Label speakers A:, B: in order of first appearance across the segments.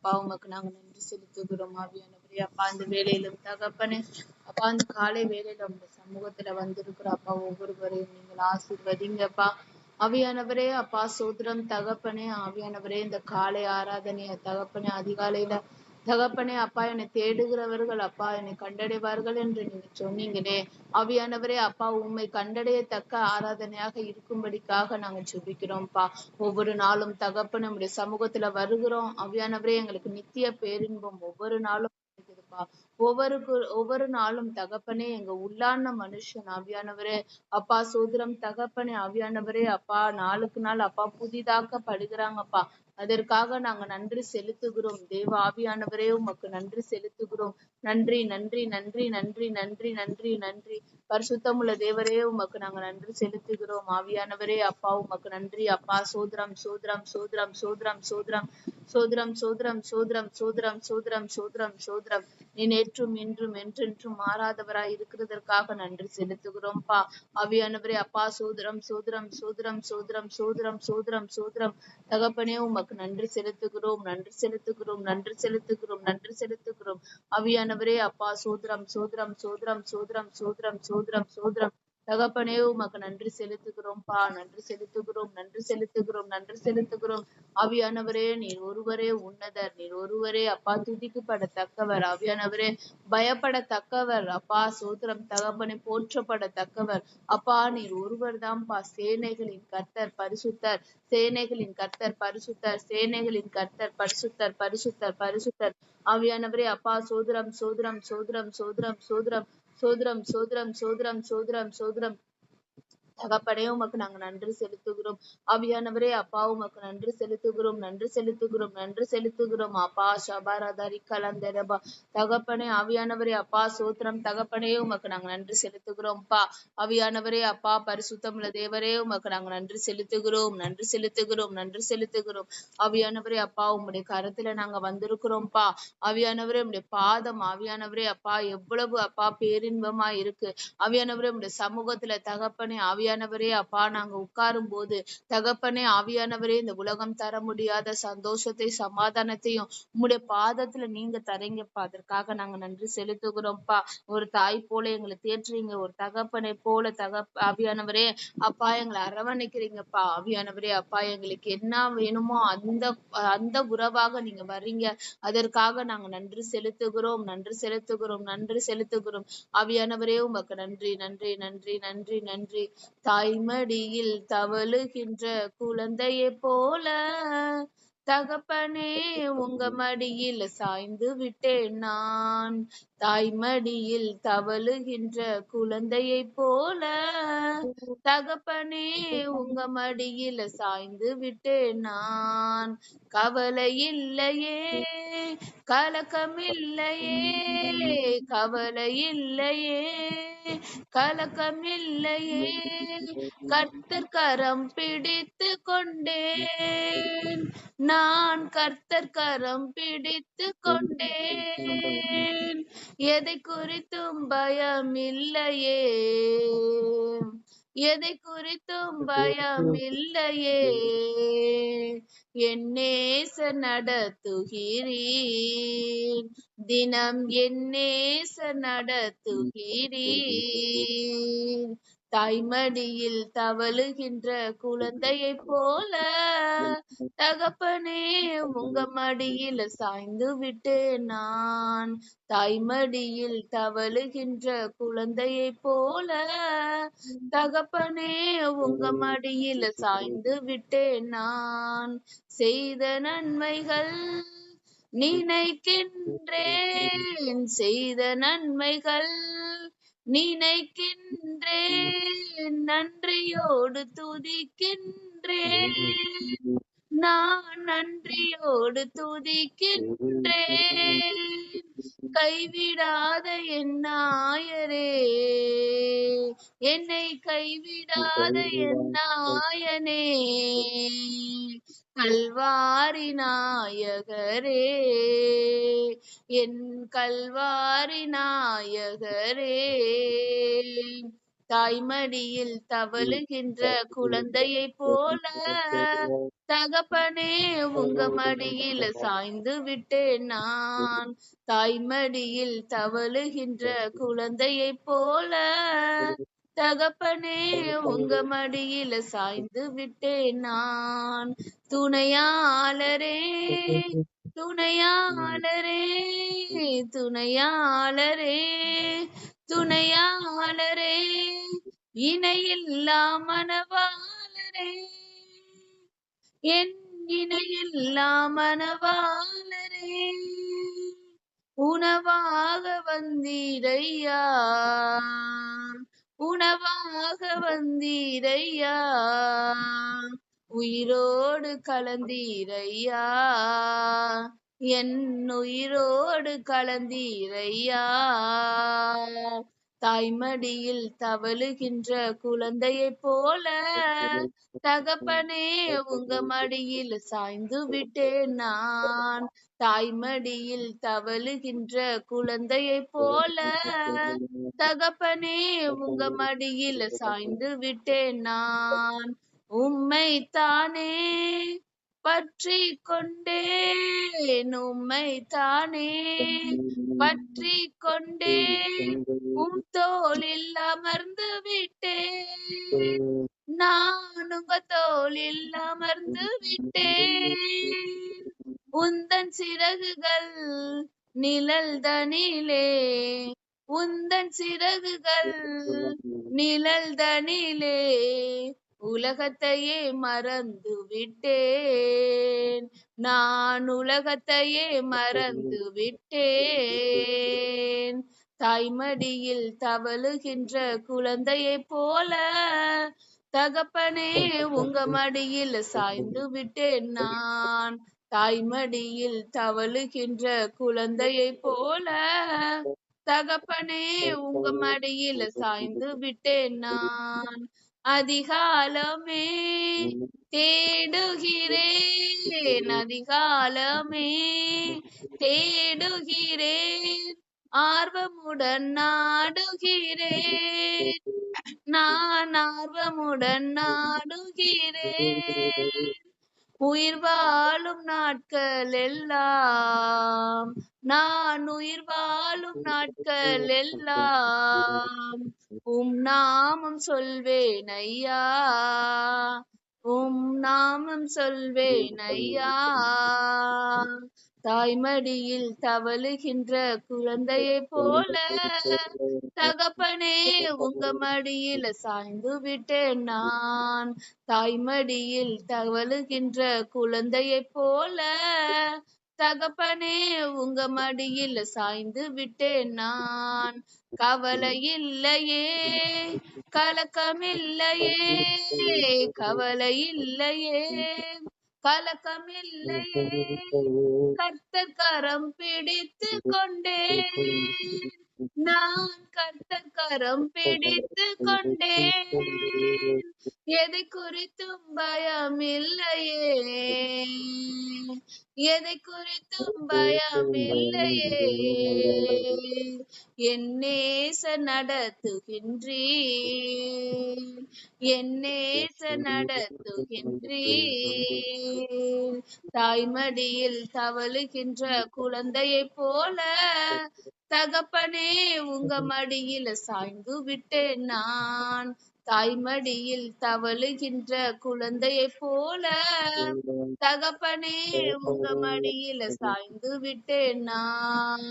A: அப்பா உமக்கு நாங்க நன்றி செலுத்துகிறோம் ஆவியானவரே. அப்பா அந்த வேலையிலும் தகப்பனே, அப்பா அந்த காலை வேலையில உங்க சமூகத்துல வந்திருக்கிற அப்பா ஒவ்வொருவரையும் நீங்கள் ஆசீர்வதிங்கப்பா. ஆவியானவரே அப்பா சோத்திரம் தகப்பனே. ஆவியானவரே இந்த காலை ஆராதனைய தகப்பனே அதிகாலையில தகப்பனே அப்பா என்னை தேடுகிறவர்கள் அப்பா என்னை கண்டடைவார்கள் என்று நீங்க சொன்னீங்களே. ஆவியானவரே அப்பா உம்மை கண்டடையத்தக்க ஆராதனையாக இருக்கும்படிக்காக நாங்க ஜெபிக்கிறோம்ப்பா. ஒவ்வொரு நாளும் தகப்பனே நம்முடைய சமூகத்துல வருகிறோம். ஆவியானவரே எங்களுக்கு நித்திய பேரின்பம் ஒவ்வொரு நாளும் இருக்குதுப்பா. ஒவ்வொரு நாளும் தகப்பனே எங்க உள்ளான மனுஷன் ஆவியானவரே அப்பா சோதரம் தகப்பனே. ஆவியானவரே அப்பா நாளுக்கு நாள் அப்பா புதிதாக்கப்படுகிறாங்கப்பா. அதற்காக நாங்க நன்றி செலுத்துகிறோம். தேவ ஆவியானவரே உமக்கு நன்றி செலுத்துகிறோம். நன்றி நன்றி நன்றி நன்றி நன்றி நன்றி நன்றி. பரிசுத்தமுள்ள தேவரே உமக்கு நாங்க நன்றி செலுத்துகிறோம். ஆவியானவரே அப்பா உமக்கு நன்றி அப்பா. சோதரம் சோதரம் சோதரம் சோதரம் சோதரம் சோதரம் சோதரம் சோதரம் சோதரம் சோதரம் சோதரம் சோதரம். நீ நேற்றும் இன்றும் என்றென்றும் மாறாதவராய் இருக்கிறதற்காக நன்றி செலுத்துகிறோம்ப்பா. ஆவியானவரே அப்பா சோதரம் சோதரம் சோதரம் சோதரம் சோதரம் சோதரம் சோதரம் தகப்பனே உமக்கு நன்றி செலுத்துகிறோம் நன்றி செலுத்துகிறோம் நன்றி செலுத்துகிறோம் நன்றி செலுத்துகிறோம். ஆவியானவரே அப்பா சோதரம் சோதரம் சோதரம் சோதரம் சோதரம் சோதரம் சோதரம் தகப்பனே உமக்கு நன்றி செலுத்துகிறோம்ப்பா. நன்றி செலுத்துகிறோம் நன்றி செலுத்துகிறோம் நன்றி செலுத்துகிறோம். ஆவியானவரே நீர் ஒருவரே உன்னதர். நீர் ஒருவரே அப்பா துதிக்கப்படத்தக்கவர். ஆவியானவரே பயப்படத்தக்கவர். அப்பா சோத்திரம் தகப்பனை போற்றப்படத்தக்கவர். அப்பா நீர் ஒருவர் தான்ப்பா. சேனைகளின் கர்த்தர் பரிசுத்தர். சேனைகளின் கர்த்தர் பரிசுத்தர். சேனைகளின் கர்த்தர் பரிசுத்தர் பரிசுத்தர் பரிசுத்தர். ஆவியானவரே அப்பா சோதரம் சோதரம் சோதரம் சோதரம் சோதரம் சோதரம் சோதரம் சோதரம் சோதரம் சோதரம் தகப்பனே உமக்கு நாங்க நன்றி செலுத்துகிறோம். ஆவியானவரே அப்பா உமக்கு நன்றி செலுத்துகிறோம் நன்றி செலுத்துகிறோம் நன்றி செலுத்துகிறோம் அப்பா. ஷபாராதாரி கலந்தரபா தகப்பனே. ஆவியானவரே அப்பா சோத்திரம் தகப்பனே உமக்கு நாங்க நன்றி செலுத்துகிறோம்ப்பா. ஆவியானவரே அப்பா பரிசுத்தமுள்ள தேவரே உமக்கு நாங்க நன்றி செலுத்துகிறோம் நன்றி செலுத்துகிறோம் நன்றி செலுத்துகிறோம். ஆவியானவரே அப்பா உம்முடைய கரத்துல நாங்க வந்திருக்கிறோம்ப்பா. ஆவியானவரே உம்முடைய பாதம் ஆவியானவரே அப்பா எவ்வளவு அப்பா பேரின்பமா இருக்கு. ஆவியானவரே உம்முடைய சமூகத்துல தகப்பனே. ஆவியானவரே அப்பா நாங்க உட்காரும் போது தகப்பனே ஆவியானவரே இந்த உலகம் தர முடியாத சந்தோஷத்தை சமாதானத்தையும் உம்முடைய பாதத்துல நீங்க தரீங்கப்பா. அதற்காக நாங்க நன்றி செலுத்துகிறோம்ப்பா. ஒரு தாய் போல எங்களை தேற்றுறீங்க. ஒரு தகப்பனை போல ஆவியானவரே அப்பா எங்களை அரவணைக்கிறீங்கப்பா. ஆவியானவரே அப்பா எங்களுக்கு என்ன வேணுமோ அந்த அந்த உறவாக நீங்க வர்றீங்க. அதற்காக நாங்க நன்றி செலுத்துகிறோம் நன்றி செலுத்துகிறோம் நன்றி செலுத்துகிறோம். ஆவியானவரே உமக்கு நன்றி நன்றி நன்றி நன்றி நன்றி. தாய்மடியில் தவழுகின்ற குழந்தையை போல தகப்பனே உங்க மடியில் சாய்ந்து விட்டேன் நான். தாய்மடியில் தவழுகின்ற குழந்தையை போல தகப்பனே உங்க மடியில் சாய்ந்து விட்டேன் நான். கவலை இல்லையே கலக்கம் இல்லையே கவலை இல்லையே கலக்கம் இல்லையே. கர்த்தர் கரம் பிடித்து கொண்டேன் நான். கர்த்தர் கரம் பிடித்து கொண்டேன். எதை குறித்தும் பயம் இல்லையே எதை குறித்தும் பயம் இல்லையே. என் நேசர் நடத்துகிறீர் தினம் என் நேசர் நடத்துகிறீர். தாய்மடியில் தவழுகின்ற குழந்தையை போல தகப்பனே உங்க மடியில் சாய்ந்து விட்டேன் நான். தாய்மடியில் தவழுகின்ற குழந்தையை போல தகப்பனே உங்க மடியில் சாய்ந்து விட்டேன் நான். செய்த நன்மைகள் நினைக்கின்றேன் செய்த நன்மைகள் நினைக்கின்றேன். நன்றியோடு துதிக்கின்றேன் நான். நன்றியோடு துதிக்கின்றேன். கைவிடாத என் நாயரே என்னை கைவிடாத என் நாயனே. கல்வாரி நாயகரே என் கல்வாரி நாயகரே. தாய்மடியில் தவழுகின்ற குழந்தையைப் போல தகப்பனே உங்க மடியில சாய்ந்து விட்டேன் நான். தாய்மடியில் தவழுகின்ற குழந்தையைப் போல தகப்பனே உங்க மடியில சாய்ந்து விட்டேன் நான். துணையாளரே துணையாளரே துணையாளரே துணையாளரே இணையில்லா மணவாளரே என் இணையில்லா மணவாளரே உணவாக வந்தீரையா உணவாக வந்தீரையா உயிரோடு கலந்தீரையா என் உயிரோடு கலந்தீரையா. தாய்மடியில் தவழுகின்ற குழந்தையைப் போல தகப்பனே உங்க மடியில் சாய்ந்து விட்டேன் நான். தாய்மடியில் தவழுகின்ற குழந்தையைப் போல தகப்பனே உங்க மடியில் சாய்ந்து விட்டேன் நான். உம்மைத்தானே பற்றி கொண்டேன் உம்மைத்தானே பற்றி கொண்டேன் உம் தோளில் அமர்ந்து விட்டேன் நான் உங்க தோளில் அமர்ந்து விட்டேன். உந்தன் சிறகுகள் நிழல் தனிலே உந்தன் சிறகுகள் நிழல் தனிலே உலகத்தையே மறந்து விட்டேன் நான் உலகத்தையே மறந்து விட்டேன். தாய்மடியில் தவழுகின்ற குழந்தையைப் போல தகப்பனே உங்க மடியில் சாய்ந்து விட்டேன் நான். தாய்மடியில் தவழுகின்ற குழந்தையைப் போல தகப்பனே உங்க மடியில் சாய்ந்து விட்டேன் நான். அதிகாலமே தேடுகிறேன் அதிகாலமே தேடுகிறேன் ஆர்வமுடன் நாடுகிறேன் நான் ஆர்வமுடன் நாடுகிறேன். உயிர் வாழும் நாட்கள் எல்லாம் நான் உயிர் வாழும் நாட்கள் எல்லாம் உம் நாமம் சொல்வேன் ஐயா உம் நாமம் சொல்வேன் ஐயா. தாய்மடியில் தவழுகின்ற குழந்தையைப் போல தகப்பனே உங்க மடியில சாய்ந்து விட்டேன் நான். தாய்மடியில் தவழுகின்ற குழந்தையைப் போல தகப்பனே உங்க மடியில சாய்ந்து விட்டேன் நான். கவலை இல்லையே கலக்கமில்லையே கவலை இல்லையே கலக்கமில்லையே கர்த்தர் கரம் பிடித்து கொண்டேன் நான் கர்த்தர் கரம் பிடித்து கொண்டேன். எதை குறித்தும் பயம் இல்லையே எதை குறித்தும் பயம் இல்லையே என் நேச நடத்துகின்றீர் என் நேச நடத்துகின்றீர். தாய்மடியில் தவழுகின்ற குழந்தையைப் போல தகப்பனே உங்க மடியில சாய்ந்து விட்டேன் நான். தாய்மடியில் தவழுகின்ற குழந்தையைப் போல தகப்பனே உங்க மடியில சாய்ந்து விட்டேன் நான்.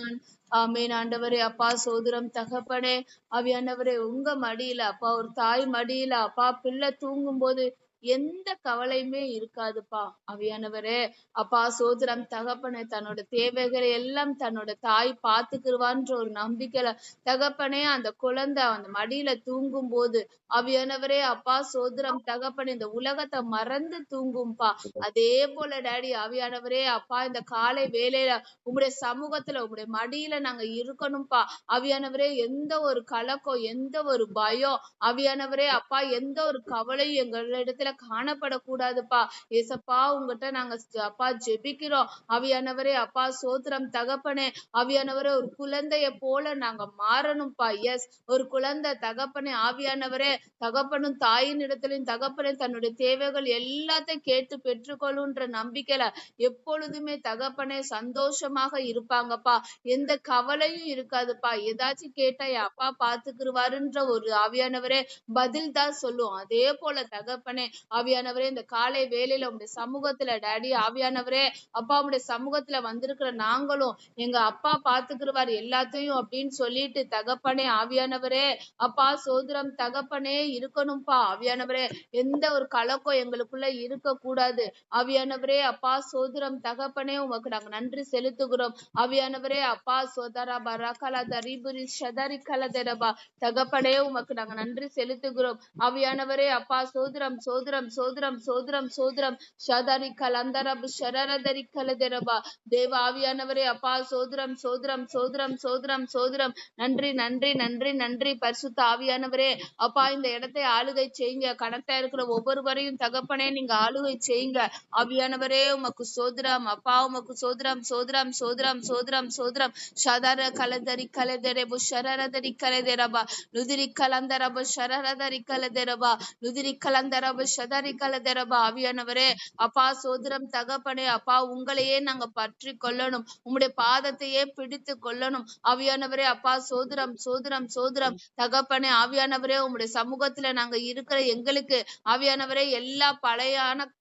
A: ஆமேன். ஆண்டவரே அப்பா சோதரம் தகப்பனே ஆவியானவரே உங்க மடியில அப்பா ஒரு தாய் மடியில அப்பா பிள்ளை தூங்கும் போது எந்த கவலையுமே இருக்காதுப்பா. ஆவியானவரே அப்பா சோதரம் தகப்பனே தன்னோட தேவைகளை எல்லாம் தன்னோட தாய் பாத்துக்குருவான்ற ஒரு நம்பிக்கையில தகப்பனே அந்த குழந்தை அந்த மடியில தூங்கும் போது ஆவியானவரே அப்பா சோதரம் தகப்பனே இந்த உலகத்தை மறந்து தூங்கும்பா. அதே போல டாடி ஆவியானவரே அப்பா இந்த காலை வேலையில உங்களுடைய சமூகத்துல உங்களுடைய மடியில நாங்க இருக்கணும்பா. ஆவியானவரே எந்த ஒரு கலக்கம் எந்த ஒரு பயம் ஆவியானவரே அப்பா எந்த ஒரு கவலையும் எங்களிடத்துல வாழ்க்கையில காணப்படக்கூடாதுப்பா. ஏசப்பா உங்ககிட்ட நாங்க அப்பா ஜெபிக்கிறோம். ஆவியானவரே அப்பா சோத்திரம் தகப்பனே. ஆவியானவரே ஒரு குழந்தைய போல நாங்க மாறணும்ப்பா. எஸ், ஒரு குழந்தை தகப்பனே. ஆவியானவரே தகப்பனும் தாயின் இடத்திலும் தகப்பனே தன்னுடைய தேவைகள் எல்லாத்தையும் கேட்டு பெற்றுக்கொள்ளுன்ற நம்பிக்கையில எப்பொழுதுமே தகப்பனே சந்தோஷமாக இருப்பாங்கப்பா. எந்த கவலையும் இருக்காதுப்பா. ஏதாச்சும் கேட்டா என் அப்பா பாத்துக்குருவாருன்ற ஒரு ஆவியானவரே பதில் தான் சொல்லும். அதே போல தகப்பனே ஆவியானவரே இந்த காலை வேளையில உங்களுடைய சமூகத்துல டாடி ஆவியானவரே அப்பா உங்களுடைய சமூகத்துல வந்திருக்கிற நாங்களும் எங்க அப்பா பாத்துக்குருவார் எல்லாத்தையும் அப்படின்னு சொல்லிட்டு தகப்பனே ஆவியானவரே அப்பா சோதரம் தகப்பனே இருக்கணும்ப்பா. ஆவியானவரே எந்த ஒரு கலக்கம் எங்களுக்குள்ள இருக்க கூடாது. ஆவியானவரே அப்பா சோதரம் தகப்பனே உமக்கு நாங்க நன்றி செலுத்துகிறோம். ஆவியானவரே அப்பா சோதரா பரகலா தரிபுரி ஷதரி கலதரபா தகப்பனே உமக்கு நாங்க நன்றி செலுத்துகிறோம். ஆவியானவரே அப்பா சோதரம் சோதரம் சோதரம் சோதரம் சோதரம் ஷதரி கலந்தரபு ஷரரதரி கலதரபா தேவ ஆவியானவரே அப்பா சோதரம் சோதரம் சோதரம் சோதரம் சோதரம் நன்றி நன்றி நன்றி நன்றி பரிசுத்த ஆவியானவரே அப்பா இந்த இடத்தை ஆளுகை செய்யுங்க. கணக்கா இருக்கிற ஒவ்வொருவரையும் தகப்பனே நீங்க ஆளுகை செய்யுங்க. ஆவியானவரே உமக்கு சோதரம் அப்பா உமக்கு சோதரம் சோதரம் சோதரம் சோதரம் சோதரம் ஷதர கலதரி கலதரபு ஷரரதரி கலதரபா நுதிரி கலந்தரபு ஷரரதரி கலதரபா நுதிரி கலந்தரபு ஷதரி கலதரபா ஆவியானவரே அப்பா சோதரம் தகப்பனே அப்பா உங்களையே நாங்க பற்றி கொள்ளணும். உம்முடைய பாதத்தையே பிடித்து கொள்ளணும். ஆவியானவரே அப்பா சோதரம் சோதரம் சோதரம் தகப்பனே ஆவியானவரே உம்முடைய சமூகத்துல நாங்க இருக்கிற எங்களுக்கு ஆவியானவரே எல்லா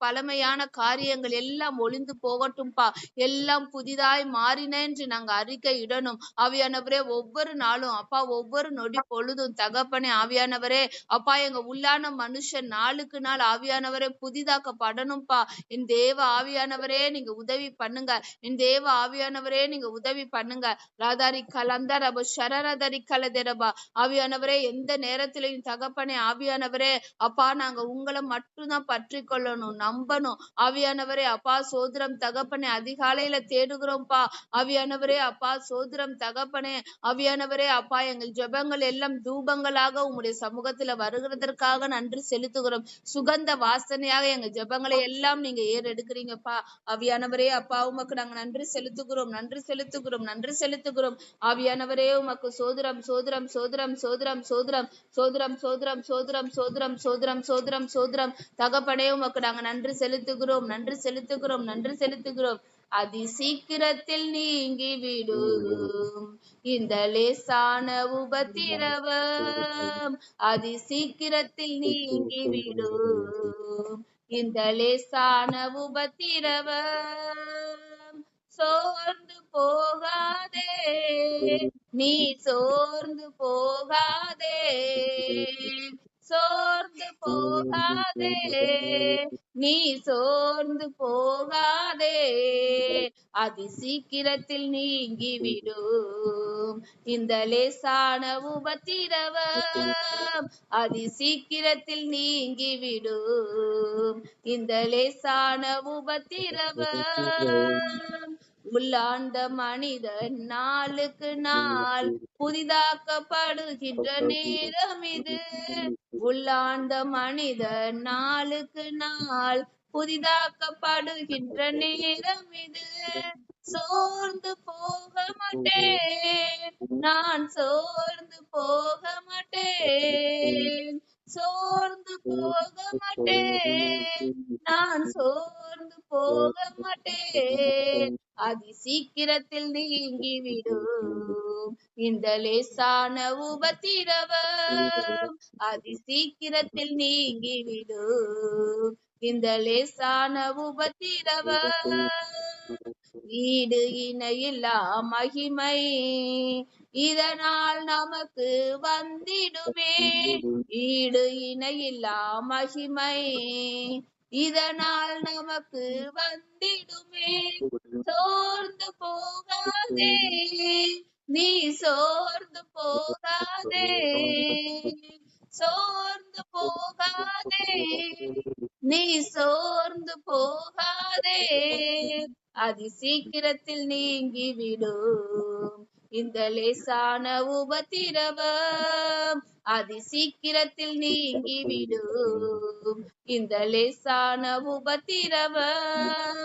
A: பழமையான காரியங்கள் எல்லாம் ஒளிந்து போகட்டும்பா. எல்லாம் புதிதாய் மாறின என்று நாங்க அறிக்கை இடணும். ஆவியானவரே ஒவ்வொரு நாளும் அப்பா ஒவ்வொரு நொடி பொழுதும் தகப்பனே ஆவியானவரே அப்பா எங்க உள்ளான மனுஷன் நாளுக்கு நாள் ஆவியானவரே புதிதாக்கப்படணும்பா. என் தேவ ஆவியானவரே நீங்க உதவி பண்ணுங்க. என் தேவ ஆவியானவரே நீங்க உதவி பண்ணுங்க. ராதாரி கலந்த ரப ஷரரதரி கலதெரபா ஆவியானவரே எந்த நேரத்திலையும் தகப்பனே ஆவியானவரே அப்பா நாங்க உங்களை மட்டும்தான் பற்றி கொள்ளணும், நம்பணும். ஆவியானவரே அப்பா சோதரம் தகப்பனே அதிகாலையில தேடுகிறோம்ப்பா. ஆவியானவரே அப்பா சோதரம் தகப்பனே ஆவியானவரே அப்பா எங்கள் ஜெபங்கள் எல்லாம் தூபங்களாக உம்முடைய சமூகத்துல வருகிறதற்காக நன்றி செலுத்துகிறோம். சுகந்த வாசனையாக எங்க ஜெபங்களை எல்லாம் நீங்க ஏறெடுக்கிறீங்கப்பா. ஆவியானவரே அப்பா உமக்கு நாங்க நன்றி செலுத்துகிறோம், நன்றி செலுத்துகிறோம், நன்றி செலுத்துகிறோம். ஆவியானவரே உமக்கு சோதரம் சோதரம் சோதரம் சோதரம் சோதரம் சோதரம் சோதரம் சோதரம் சோதரம் சோதரம் சோதரம் சோதரம் தகப்பனே உமக்கு நாங்க நன்றி செலுத்துகிறோம், நன்றி செலுத்துகிறோம், நன்றி செலுத்துகிறோம். அதி சீக்கிரத்தில் நீங்கி விடும் இந்த லேசான உபத்திரவம், அதி சீக்கிரத்தில் நீங்கி விடும் இந்த லேசான உபத்திரவம். சோர்ந்து போகாதே நீ சோர்ந்து போகாதே சோர்ந்து போகாதே நீ சோர்ந்து போகாதே அதி சீக்கிரத்தில் நீங்கிவிடும் இந்த லேசான உபத்திரவம், அதி சீக்கிரத்தில் நீங்கிவிடும் இந்த லேசான உபத்திரவம். உள்ளார்ந்த மனிதன் நாளுக்கு நாள் புதிதாக்கப்படுகின்ற நேரம் இது. உள்ளார்ந்த மனிதன் நாளுக்கு நாள் புதிதாக்கப்படுகின்ற நேரம் இது. சோர்ந்து போக மாட்டேன், நான் சோர்ந்து போக மாட்டேன், சோர்ந்து போக மாட்டேன், நான் சோர்ந்து போக மாட்டேன். அதி சீக்கிரத்தில் நீங்கிவிடும் இந்த லேசான உபத்திரவம், அதி சீக்கிரத்தில் நீங்கிவிடும் இந்த லேசான உபத்திரவம். ஈடு இணையில்லா மகிமை இதனால் நமக்கு வந்திடுமே, ஈடு இணையில்லா மகிமை இதனால் நமக்கு வந்திடுமே. சோர்ந்து போகாதே நீ சோர்ந்து போகாதே சோர்ந்து போகாதே நீ சோர்ந்து போகாதே அதி சீக்கிரத்தில் நீங்கிவிடும் இந்த லேசான உபத்திரவம் அதி சீக்கிரத்தில் நீங்கிவிடும். இந்த லேசான உபத்திரவம்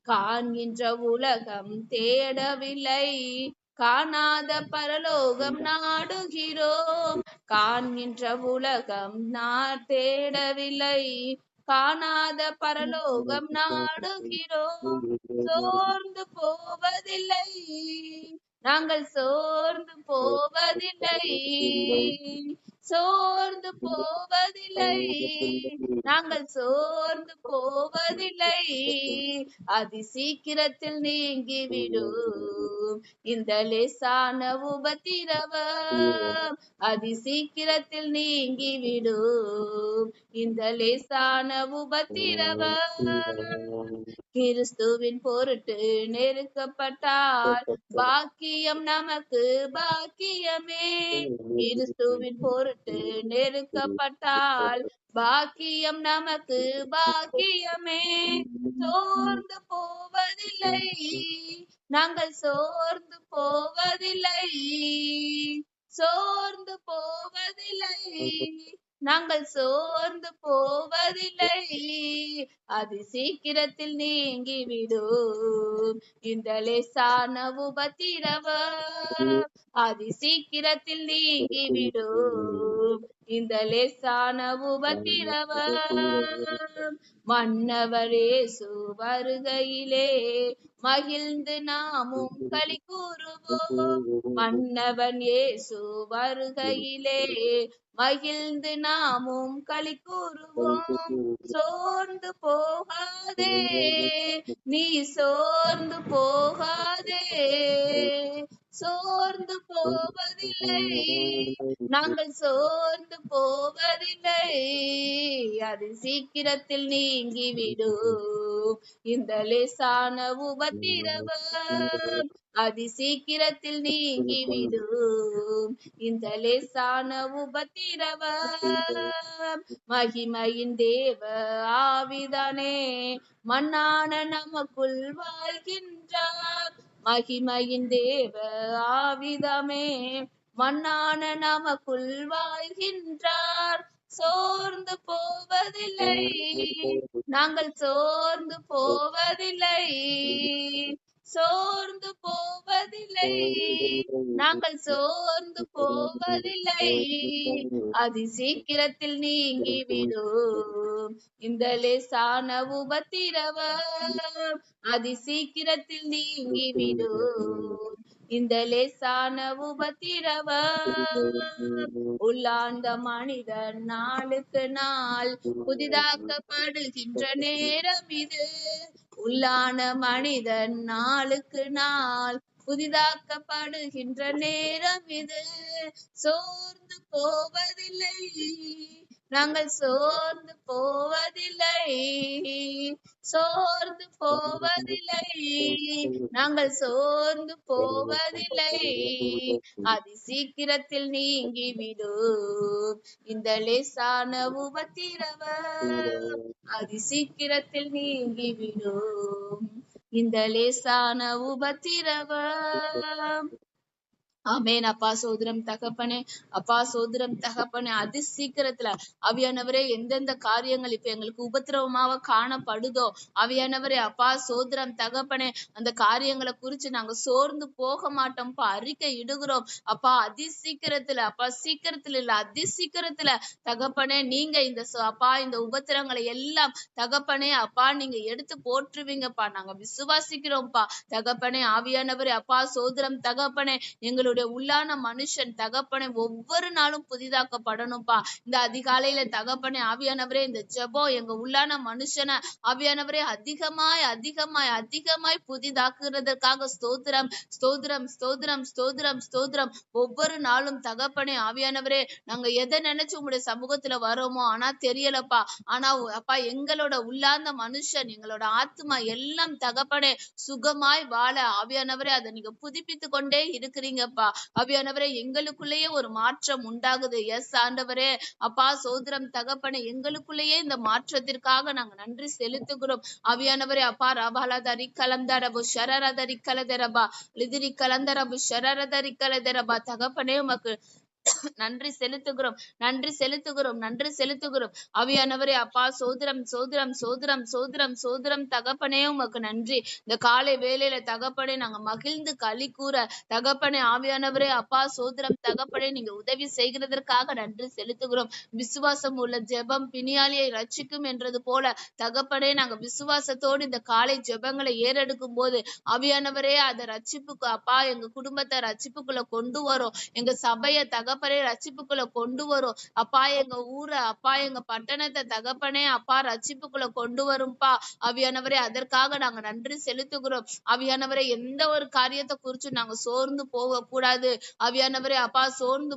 A: காண்கின்ற உலகம் தேடவில்லை, காணாத பரலோகம் நாடுகிறோம். காண்கின்ற உலகம் தேடவில்லை, காணாத பரலோகம் நாடுகிறோம். சோர்ந்து போவதில்லை, நாங்கள் சோர்ந்து போவதில்லை, சோர்ந்து போவதில்லை, நாங்கள் சோர்ந்து போவதில்லை. அதி சீக்கிரத்தில் நீங்கிவிடும் இந்த லேசான உபத்திரவம், அதி சீக்கிரத்தில் நீங்கிவிடும் இந்த லேசான உபத்திரவம். கிறிஸ்துவின் பொருட்டு நெருக்கப்பட்டால் பாக்கியம் நமக்கு பாக்கியமே. கிறிஸ்துவின் பொருட்டு நெருக்கப்பட்டால் பாக்கியம் நமக்கு பாக்கியமே. சோர்ந்து போவதில்லை, நாங்கள் சோர்ந்து போவதில்லை, சோர்ந்து போவதில்லை, நாங்கள் சோர்ந்து போவதில்லை. அது சீக்கிரத்தில் நீங்கிவிடும் இந்த லேசான உபத்திரவம், அது சீக்கிரத்தில் நீங்கிவிடும் இந்த லேசான உபத்திரவம். மன்னவர் இயேசு வருகையிலே மகிழ்ந்து நாமும் களி கூறுவோம். மன்னவன் இயேசு வருகையிலே மகிழ்ந்து நாமும் களி கூறுவோம். சோர்ந்து போகாதே, நீ சோர்ந்து போகாதே, சோர்ந்து போவதில்லை, நாங்கள் சோர்ந்து போவதில்லை. அது சீக்கிரத்தில் நீங்கிவிடும் இந்த லேசான உபத்திரவம், அதி சீக்கிரத்தில் நீங்கிவிடும் இந்த லேசான உபத்திரவம். மகிமையின் தேவ ஆவிதானே மண்ணான நமக்குள் வாழ்கின்றார். மகிமையின் தேவ ஆவிதமே மண்ணான நமக்குள் வாழ்கின்றார். சோர்ந்து போவதில்லை, நாங்கள் சோர்ந்து போவதில்லை, சோர்ந்து போவதில்லை, நாங்கள் சோர்ந்து போவதில்லை. அதி சீக்கிரத்தில் நீங்கிவிடும் இந்த லேசான உபத்திரவம், அதி சீக்கிரத்தில் நீங்கிவிடும் இந்த லேசான உபத்திரவம். உள்ளார்ந்த மனிதன் நாளுக்கு நாள் புதிதாக்கப்படுகின்ற நேரம் இது. உள்ளான மனிதன் நாளுக்கு நாள் புதிதாக்கப்படுகின்ற நேரம் இது. சோர்ந்து போவதில்லை, நாங்கள் சோர்ந்து போவதில்லை, சோர்ந்து போவதில்லை, நாங்கள் சோர்ந்து போவதில்லை. அதி சீக்கிரத்தில் நீங்கிவிடும் இந்த லேசான உபத்திரவம், அதி சீக்கிரத்தில் நீங்கிவிடும் இந்த லேசான உபத்திரவம். ஆமேன். அப்பா சோதரம் தகப்பனே, அப்பா சோதரம் தகப்பனே, அதி சீக்கிரத்துல அவியானவரே எந்தெந்த காரியங்கள் இப்ப எங்களுக்கு உபத்திரவமாக காணப்படுதோ அவியானவரே அப்பா சோதரம் தகப்பனே, அந்த காரியங்களை குறிச்சு நாங்க சோர்ந்து போக மாட்டோம்ப்பா, அறிக்கை இடுகிறோம் அப்பா. அதி சீக்கிரத்துல அப்பா, சீக்கிரத்துல இல்ல அதி சீக்கிரத்துல தகப்பனே நீங்க இந்த அப்பா இந்த உபத்திரங்களை எல்லாம் தகப்பனே அப்பா நீங்க எடுத்து போற்றுவீங்கப்பா. நாங்க விசுவாசிக்கிறோம்ப்பா தகப்பனே. ஆவியானவரே அப்பா சோதரம் தகப்பனே, எங்களுடைய உள்ளான மனுஷன் தகப்பனை ஒவ்வொரு நாளும் புதிதாக்கப்படணும்ப்பா. இந்த அதிகாலையில தகப்பனை ஆவியானவரே இந்த ஜெபம் எங்க உள்ளான மனுஷனை ஆவியானவரே அதிகமாய் அதிகமாய் அதிகமாய் புதிதாக்குறதற்காக ஸ்தோத்திரம் ஸ்தோத்திரம் ஸ்தோத்திரம் ஸ்தோத்திரம் ஸ்தோத்திரம். ஒவ்வொரு நாளும் தகப்பனே ஆவியானவரே நாங்க எதை நினைச்சு உங்களுடைய சமூகத்துல வரோமோ ஆனா தெரியலப்பா. ஆனா அப்பா எங்களோட உள்ளார்ந்த மனுஷன் எங்களோட ஆத்மா எல்லாம் தகப்பனே சுகமாய் வாழ ஆவியானவரே அதை நீங்க புதுப்பித்து கொண்டே இருக்கிறீங்கப்பா. அப்பா. ஆவியானவரே எங்களுக்குள்ளேயே ஒரு மாற்றம் உண்டாகுது. எஸ் ஆண்டவரே அப்பா சோதரம் தகப்பனே எங்களுக்குள்ளேயே இந்த மாற்றத்திற்காக நாங்க நன்றி செலுத்துகிறோம். ஆவியானவரே அப்பா ரபாலதரி கலந்தரபு ஷரரதரி கலதரபா லிதிரி கலந்தரபு ஷரரதரி கலதரபா தகப்பனே உமக்கு நன்றி செலுத்துகிறோம், நன்றி செலுத்துகிறோம், நன்றி செலுத்துகிறோம். ஆவியானவரே அப்பா சோதரம் சோதரம் சோதரம் சோதரம் சோதரம் தகப்பனே உமக்கு நன்றி. இந்த காலை வேளையில தகப்பனே நாங்க மகிழ்ந்து களி கூற தகப்பனே ஆவியானவரே அப்பா சோதரம் தகப்பனே நீங்க உதவி செய்கிறதற்காக நன்றி செலுத்துகிறோம். விசுவாசம் உள்ள ஜெபம் பிணியாளியை ரட்சிக்கும் என்றது போல தகப்பனே நாங்க விசுவாசத்தோடு இந்த காலை ஜெபங்களை ஏறெடுக்கும் போது ஆவியானவரே அதை ரட்சிப்புக்கு அப்பா எங்க குடும்பத்தை ரட்சிப்புக்குள்ள கொண்டு வரும். எங்க சபைய தகப்பனே ரட்சிப்புக்குள்ள கொண்டு வரும். அப்பா எங்க ஊரை அப்பா எங்க பட்டணத்தை தகப்பனே அப்பா ரட்சிப்புக்குள்ள கொண்டு வரும்பா. ஆவியானவரே அதற்காக நாங்க நன்றி செலுத்துகிறோம். ஆவியானவரே எந்த ஒரு காரியத்தை குறிச்சு நாங்க சோர்ந்து போக கூடாது. ஆவியானவரே அப்பா சோர்ந்து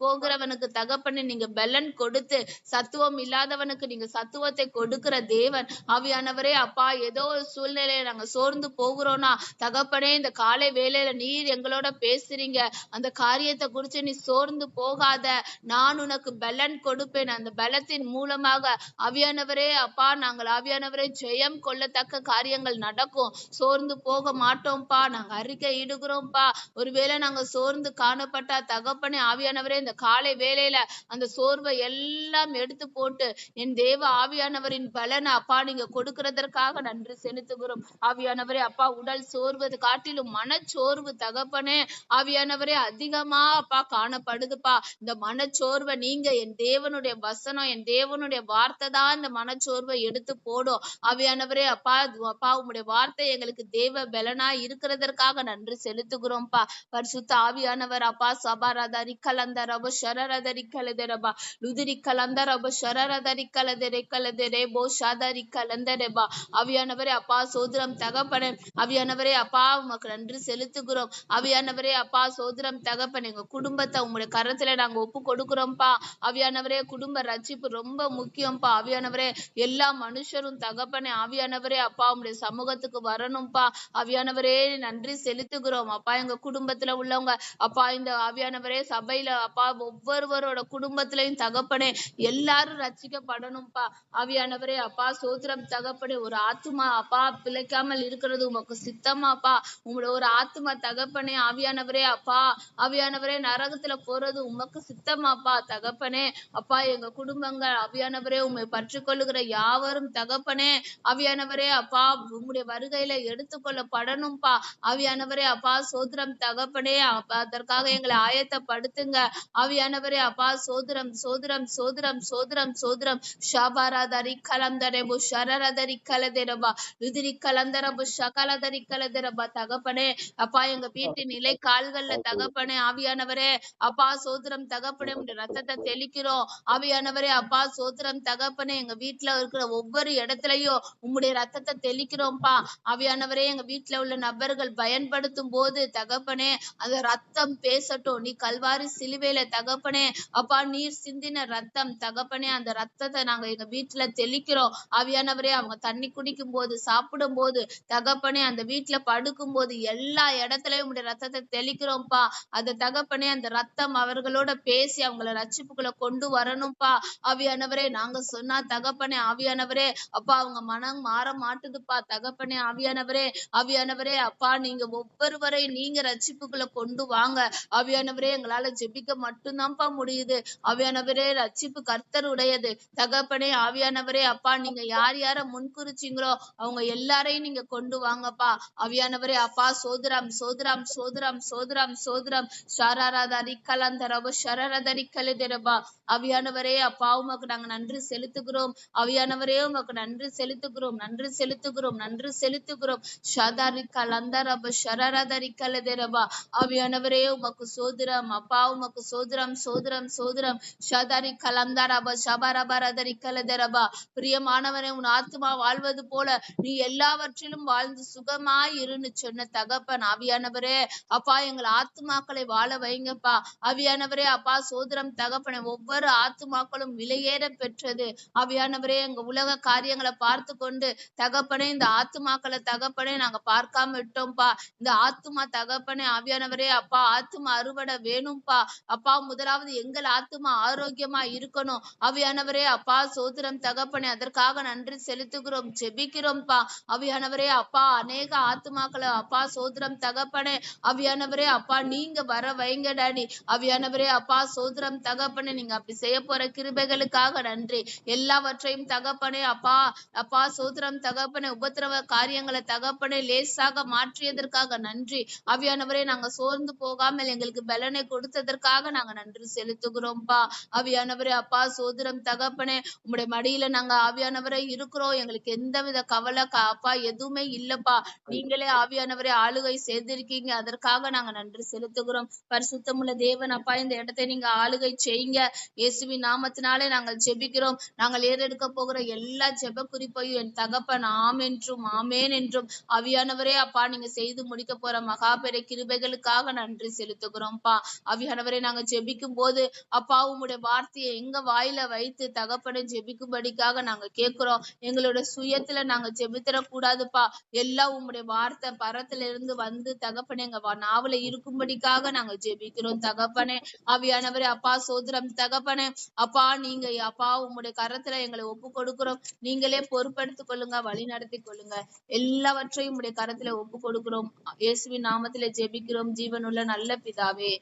A: போகிறவனுக்கு தகப்பனே நீங்க பெலன் கொடுத்து சத்துவம் இல்லாதவனுக்கு நீங்க சத்துவத்தை கொடுக்கிற தேவன். ஆவியானவரே அப்பா ஏதோ ஒரு சூழ்நிலையில நாங்க சோர்ந்து போகிறோம்னா தகப்பனே இந்த காலை வேளையில நீர் எங்களோட பேசுறீங்க. அந்த காரியத்தை குறிச்சு நீ சோர்ந்து போகாத, நான் உனக்கு பலன் கொடுப்பேன். அந்த பலத்தின் மூலமாக ஆவியானவரே அப்பா நாங்கள் ஆவியானவரே ஜெயம் கொள்ளத்தக்க காரியங்கள் நடக்கும். சோர்ந்து போக மாட்டோம்ப்பா. நாங்க அறிக்கை இடுகிறோம்ப்பா. ஒருவேளை நாங்க சோர்ந்து காணப்பட்டா தகப்பனே ஆவியானவரே இந்த காலை வேளையில அந்த சோர்வை எல்லாம் எடுத்து போட்டு என் தேவ ஆவியானவரின் பலனை அப்பா நீங்க கொடுக்கிறதற்காக நன்றி செலுத்துகிறோம். ஆவியானவரே அப்பா உடல் சோர்வது காட்டிலும் மனச்சோர்வு தகப்பனே ஆவியானவரே அதிகமா அப்பா காணப்படுதுப்பா. இந்த மனச்சோர்வை நீங்க என் தேவனுடைய வசனம் என் தேவனுடைய வார்த்தை தான் இந்த மனச்சோர்வை எடுத்து போடும். ஆவியானவரே அப்பா அப்பா உங்களுடைய வார்த்தை எங்களுக்கு தேவ பலனா இருக்கிறதற்காக நன்றி செலுத்துகிறோம்ப்பா. பரிசுத்த ஆவியானவர் அப்பா சபாரதரி கலந்தரப ஷரரதரி கலதரபா லுதிரி கலந்தரப ஷரரதரி கலதரை கலதரே போ ஷாதரி கலந்தரபா. ஆவியானவரே அப்பா சோதரம் தகப்பனே ஆவியானவரே அப்பா உமக்கு நன்றி செலுத்துகிறோம். ஆவியானவரே அப்பா சோதரம் தகப்பனே எங்க குடும்பத்தை உங்களுடைய கரத்துல நாங்க ஒப்பு கொடுக்கிறோம்ப்பா. ஆவியானவரே குடும்ப ரட்சிப்பு ரொம்ப முக்கியம்ப்பா. ஆவியானவரே எல்லா மனுஷரும் தகப்பனே ஆவியானவரே அப்பா உங்களுடைய சமூகத்துக்கு வரணும்ப்பா. ஆவியானவரே நன்றி செலுத்துகிறோம். அப்பா எங்க குடும்பத்துல உள்ளவங்க அப்பா இந்த ஆவியானவரே சபையில அப்பா ஒவ்வொருவரோட குடும்பத்திலையும் தகப்பனே எல்லாரும் ரட்சிக்கப்படணும்ப்பா. ஆவியானவரே அப்பா சோதரம் தகப்பனே ஒரு ஆத்துமா அப்பா பிழைக்காமல் இருக்கிறது உமக்கு சித்தமாப்பா. உங்களோட ஒரு ஆத்துமா தகப்பனே ஆவியானவரே அப்பா ஆவியானவரே நரகத்துல போறது உமக்கு சித்தமாப்பா தகப்பனே. அப்பா எங்க குடும்பங்கள் ஆவியானவரே உண்மை பற்றுக்கொள்ளுகிற யாவரும் தகப்பனே ஆவியானவரே அப்பா உங்களுடைய வருகையில எடுத்துக்கொள்ளப்படணும்பா. ஆவியானவரே அப்பா சோதரம் தகப்பனே அப்பா அதற்காக எங்களை ஆயத்தப்படுத்துங்க. ஆவியானவரே அப்பா சோதரம் சோதரம் சோதரம் சோதரம் சோதரம் ஷாபாராதரி கலந்தரபு ஷரரதரி கலதரபா லுதிரி கலந்தரபு ஷகலதரி கலதரபா தகப்பனே. அப்பா எங்க வீட்டின் நிலை கால்கள்ல தகப்பனே ஆவியானவரே அப்பா சோதரம் தகப்பனே உங்களுடைய ரத்தத்தை தெளிக்கிறோம். ஆவியானவரே அப்பா சோதரம் தகப்பனே எங்க வீட்டுல இருக்கிற ஒவ்வொரு இடத்துலயும் உங்களுடைய ரத்தத்தை தெளிக்கிறோம்ப்பா. ஆவியானவரே எங்க வீட்டுல உள்ள நபர்கள் பயன்படுத்தும் போது தகப்பனே அந்த ரத்தம் பேசட்டும். நீ கல்வாரி சிலுவையில தகப்பனே அப்பா நீர் சிந்தின ரத்தம் தகப்பனே அந்த ரத்தத்தை நாங்க எங்க வீட்டுல தெளிக்கிறோம். ஆவியானவரே அவங்க தண்ணி குடிக்கும் போது சாப்பிடும் போது தகப்பனே அந்த வீட்டுல படுக்கும் போது எல்லா இடத்துலயும் உங்களுடைய ரத்தத்தை தெளிக்கிறோம்ப்பா. அந்த தகப்பனே அந்த ரத்தம் அவர்களோட பேசி அவங்கள ரட்சிப்புக்குள்ள கொண்டு வரணும்ப்பா. ஆவியானவரே நாங்க சொன்னா தகப்பனே ஆவியானவரே அப்பா அவங்க மனம் மாற மாட்டுதுப்பா தகப்பனே ஆவியானவரே. ஆவியானவரே அப்பா நீங்க ஒவ்வொருவரையும் நீங்க ரட்சிப்புக்குள்ள கொண்டு வாங்க. ஆவியானவரே எங்களால ஜெபிக்க மட்டும்தான்ப்பா முடியுது. ஆவியானவரே ரட்சிப்பு கர்த்தருடையது தகப்பனே ஆவியானவரே அப்பா நீங்க யார் யார முன்குறிச்சிங்களோ அவங்க எல்லாரையும் நீங்க கொண்டு வாங்கப்பா. ஆவியானவரே அப்பா சோதரம் சோதரம் சோதரம் சோதரம் சோதரம் ஷாராராதரி கலந்தரப ஷரரதரி கலதரபா. ஆவியானவரே அப்பா உமக்கு நாங்க நன்றி செலுத்துகிறோம். ஆவியானவரே உமக்கு நன்றி செலுத்துகிறோம் நன்றி செலுத்துகிறோம் நன்றி செலுத்துகிறோம். ஷாதாரி கலந்தரப ஷரரதரி கலதரபா. ஆவியானவரே உமக்கு சோதரம் அப்பா உமக்கு சோதரம் சோதரம் சோதரம் ஷாதாரி கலந்தரப ஷபரபரதரி கலதரபா. பிரியமானவரே உன் ஆத்மா வாழ்வது போல நீ எல்லாவற்றிலும் வாழ்ந்து சுகமாய் இருன்னு சொன்ன தகப்பன் ஆவியானவரே அப்பா எங்கள் ஆத்துமாக்களை வாழ வைங்கப்பா. ஆவியானவரே அப்பா சோதரம் தகப்பனே, ஒவ்வொரு ஆத்துமாக்களும் விலையேற பெற்றது. ஆவியானவரே எங்க உலக காரியங்களை பார்த்து கொண்டு தகப்பனே இந்த ஆத்துமாக்களை தகப்பனே நாங்க பார்க்காம விட்டோம்ப்பா. இந்த ஆத்துமா தகப்பனே ஆவியானவரே அப்பா ஆத்துமா அறுவடை வேணும்ப்பா. அப்பா முதலாவது எங்கள் ஆத்துமா ஆரோக்கியமா இருக்கணும். ஆவியானவரே அப்பா சோதரம் தகப்பனே, அதற்காக நன்றி செலுத்துகிறோம், ஜெபிக்கிறோம்ப்பா. ஆவியானவரே அப்பா அநேக ஆத்துமாக்களை அப்பா சோதரம் தகப்பனே ஆவியானவரே அப்பா நீங்க வர வைங்க டாடி. ஆவியானவரே அப்பா சோதரம் தகப்பனே, நீங்க அப்படி செய்ய போற கிருபைகளுக்காக நன்றி. எல்லாவற்றையும் தகப்பனே அப்பா அப்பா சோதரம் தகப்பனே, உபத்திரவ காரியங்களை தகப்பனே லேசாக மாற்றியதற்காக நன்றி. ஆவியானவரே நாங்க சோர்ந்து போகாமல் எங்களுக்கு பலனை கொடுத்ததற்காக நாங்க நன்றி செலுத்துகிறோம்ப்பா. ஆவியானவரே அப்பா சோதரம் தகப்பனே, உம்முடைய மடியில நாங்க ஆவியானவரே இருக்கிறோம். எங்களுக்கு எந்தவித கவலை அப்பா எதுவுமே இல்லப்பா. நீங்களே ஆவியானவரே ஆளுகை செய்திருக்கீங்க, அதற்காக நாங்க நன்றி செலுத்துகிறோம். பரிசுத்தமுள்ள தேவன் அப்பா இந்த இடத்தை நீங்க ஆளுகை செய்யுங்க. இயேசுவின் நாமத்தினாலே நாங்கள் ஜெபிக்கிறோம். நாங்கள் ஏறெடுக்க போகிற எல்லா ஜெப குறிப்பையும் என் தகப்பன் ஆம் என்றும் ஆமேன் என்றும் ஆவியானவரே அப்பா நீங்க செய்து முடிக்க போற மகாபெரிய கிருபைகளுக்காக நன்றி செலுத்துகிறோம்ப்பா. ஆவியானவரே நாங்க ஜெபிக்கும் போது அப்பா உம்முடைய வார்த்தையை எங்க வாயில வைத்து தகப்பனை ஜெபிக்கும்படிக்காக நாங்க கேட்கிறோம். எங்களோட சுயத்துல நாங்க ஜெபித்தரக்கூடாதுப்பா. எல்லாம் உம்முடைய வார்த்தை பரத்துல இருந்து வந்து தகப்பனே எங்க நாவல இருக்கும்படிக்காக நாங்க ஜெபிக்கிறோம் தகப்பனே. ஆவியானவரே அப்பா சோதரம் தகப்பனே அப்பா நீங்க அப்பா உம்முடைய கரத்துல எங்களை ஒப்பு கொடுக்கிறோம். நீங்களே பொறுப்படுத்திக் கொள்ளுங்க, வழி நடத்தி கொள்ளுங்க. எல்லாவற்றையும் உம்முடைய கரத்துல ஒப்பு கொடுக்கிறோம். இயேசுவின் நாமத்துல ஜெபிக்கிறோம் ஜீவனுள்ள நல்ல பிதாவே.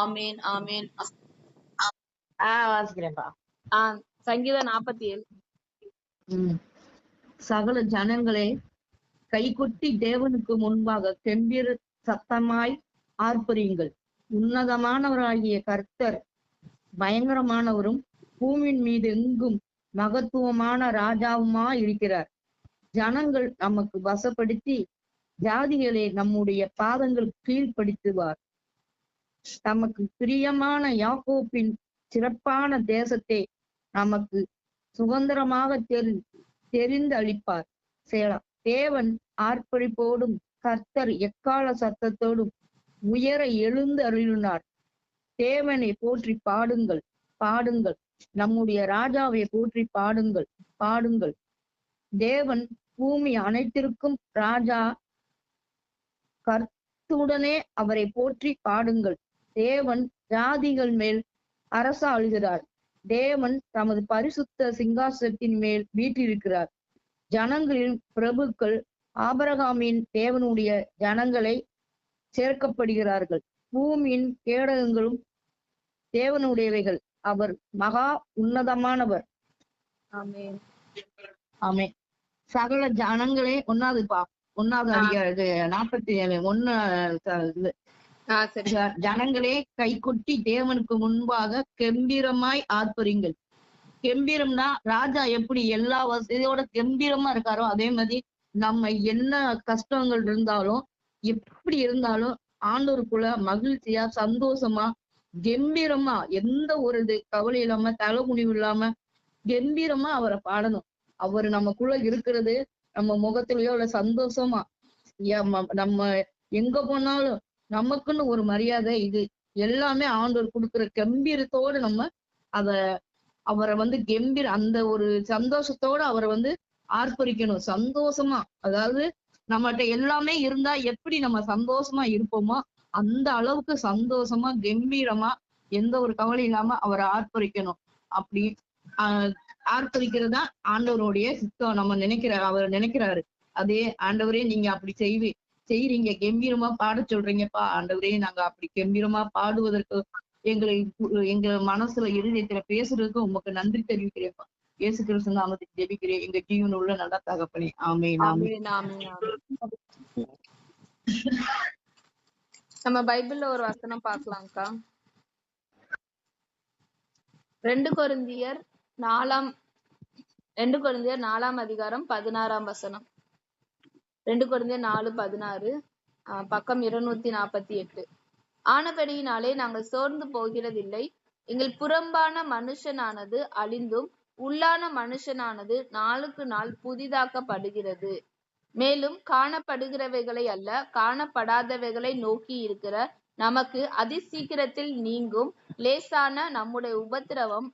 A: ஆமேன் ஆமேன்.
B: வாசிக்கிறேன்ப்பா.
A: சங்கீதம் 47.
B: சகல ஜனங்களே கைகொட்டி தேவனுக்கு முன்பாக கெம்பீர சத்தமாய் ஆர்ப்பரியுங்கள். உன்னதமானவராகிய கர்த்தர் பயங்கரமானவரும் பூமியின் மீது எங்கும் மகத்துவமான ராஜாவுமா இருக்கிறார். ஜனங்கள் நமக்கு வசப்படுத்தி ஜாதிகளை நம்முடைய பாதங்கள் கீழ்ப்படுத்துவார். தமக்கு பிரியமான யாக்கோப்பின் சிறப்பான தேசத்தை நமக்கு சுதந்திரமாக தெரிந்து அளிப்பார். தேவன் ஆர்ப்பரிப்போடும் கர்த்தர் எக்கால சத்தத்தோடும் உயர எழுந்து அருளினார். தேவனை போற்றி பாடுங்கள் பாடுங்கள், நம்முடைய ராஜாவை போற்றி பாடுங்கள் பாடுங்கள். தேவன் பூமி அனைத்திற்கும் ராஜா, கர்த்துடனே அவரை போற்றி பாடுங்கள். தேவன் ஜாதிகள் மேல் அரசாளுகிறார். தேவன் தமது பரிசுத்த சிங்காசனத்தின் மேல் வீற்றிருக்கிறார். ஜனங்களின் பிரபுக்கள் ஆபிரகாமின் தேவனுடைய ஜனங்களை சேர்க்கப்படுகிறார்கள். பூமியின் கேடகங்களும் தேவனுடையவைகள். அவர் மகா உன்னதமானவர். ஆமே. சகல ஜனங்களே 1வது அதிகாரம் 47 ஜனங்களே கைகொட்டி தேவனுக்கு முன்பாக கெம்பீரமாய் ஆர்ப்பரிங்கள். கெம்பீரம்னா ராஜா எப்படி எல்லா வசதியோட கெம்பீரமா இருக்காரோ அதே மாதிரி நம்ம என்ன கஷ்டங்கள் இருந்தாலும் எப்படி இருந்தாலும் ஆண்டவருக்குள்ள மகிழ்ச்சியா சந்தோஷமா கம்பீரமா எந்த ஒரு கவலை இல்லாம தலைமுடிவு இல்லாம கம்பீரமா அவரை பாடணும். அவர் நமக்குள்ள இருக்கிறது நம்ம முகத்திலயோ இல்ல சந்தோஷமா நம்ம எங்க போனாலும் நமக்குன்னு ஒரு மரியாதை இது எல்லாமே ஆண்டவர் கொடுக்குற கம்பீரத்தோடு நம்ம அவரை கம்பீர அந்த ஒரு சந்தோஷத்தோட அவரை ஆர்ப்பரிக்கணும். சந்தோஷமா, அதாவது நம்மகிட்ட எல்லாமே இருந்தா எப்படி நம்ம சந்தோஷமா இருப்போமோ அந்த அளவுக்கு சந்தோஷமா கம்பீரமா எந்த ஒரு கவலை இல்லாம அவரை ஆர்ப்பரிக்கணும். அப்படி ஆர்ப்பரிக்கிறதா ஆண்டவருடைய சித்தம். நம்ம அவர் நினைக்கிறாரு. அதே ஆண்டவரே நீங்க அப்படி செய்றீங்க, கம்பீரமா பாட சொல்றீங்கப்பா ஆண்டவரே. நாங்க அப்படி கம்பீரமா பாடுவதற்கு எங்க மனசுல இருதயத்துல பேசுறதுக்கு உங்களுக்கு நன்றி தெரிவிக்கிறேன்ப்பா. இயேசு கிறிஸ்து நாமத்தில் ஜெபிக்கிறேன் எங்க ஜீவன் உள்ள நல்ல தகப்பனே. ஆமென் ஆமென்.
A: நம்ம பைபிள்ல ஒரு வசனம் பார்க்கலாம்க்கா. 2 கொரிந்தியர் 4 அதிகாரம் 16 வசனம். 2 கொரிந்தியர் 4:16, பக்கம் 248. ஆனபடியினாலே நாங்கள் சோர்ந்து போகிறதில்லை. எங்கள் புறம்பான மனுஷனானது அழிந்தும் உள்ளான மனுஷனானது நாளுக்கு நாள் புதிதாக்கப்படுகிறது. மேலும் காணப்படுகிறவைகளை அல்ல, காணப்படாதவைகளை நோக்கி இருக்கிற நமக்கு அதி சீக்கிரத்தில் நீங்கும் லேசான நம்முடைய உபத்திரவம்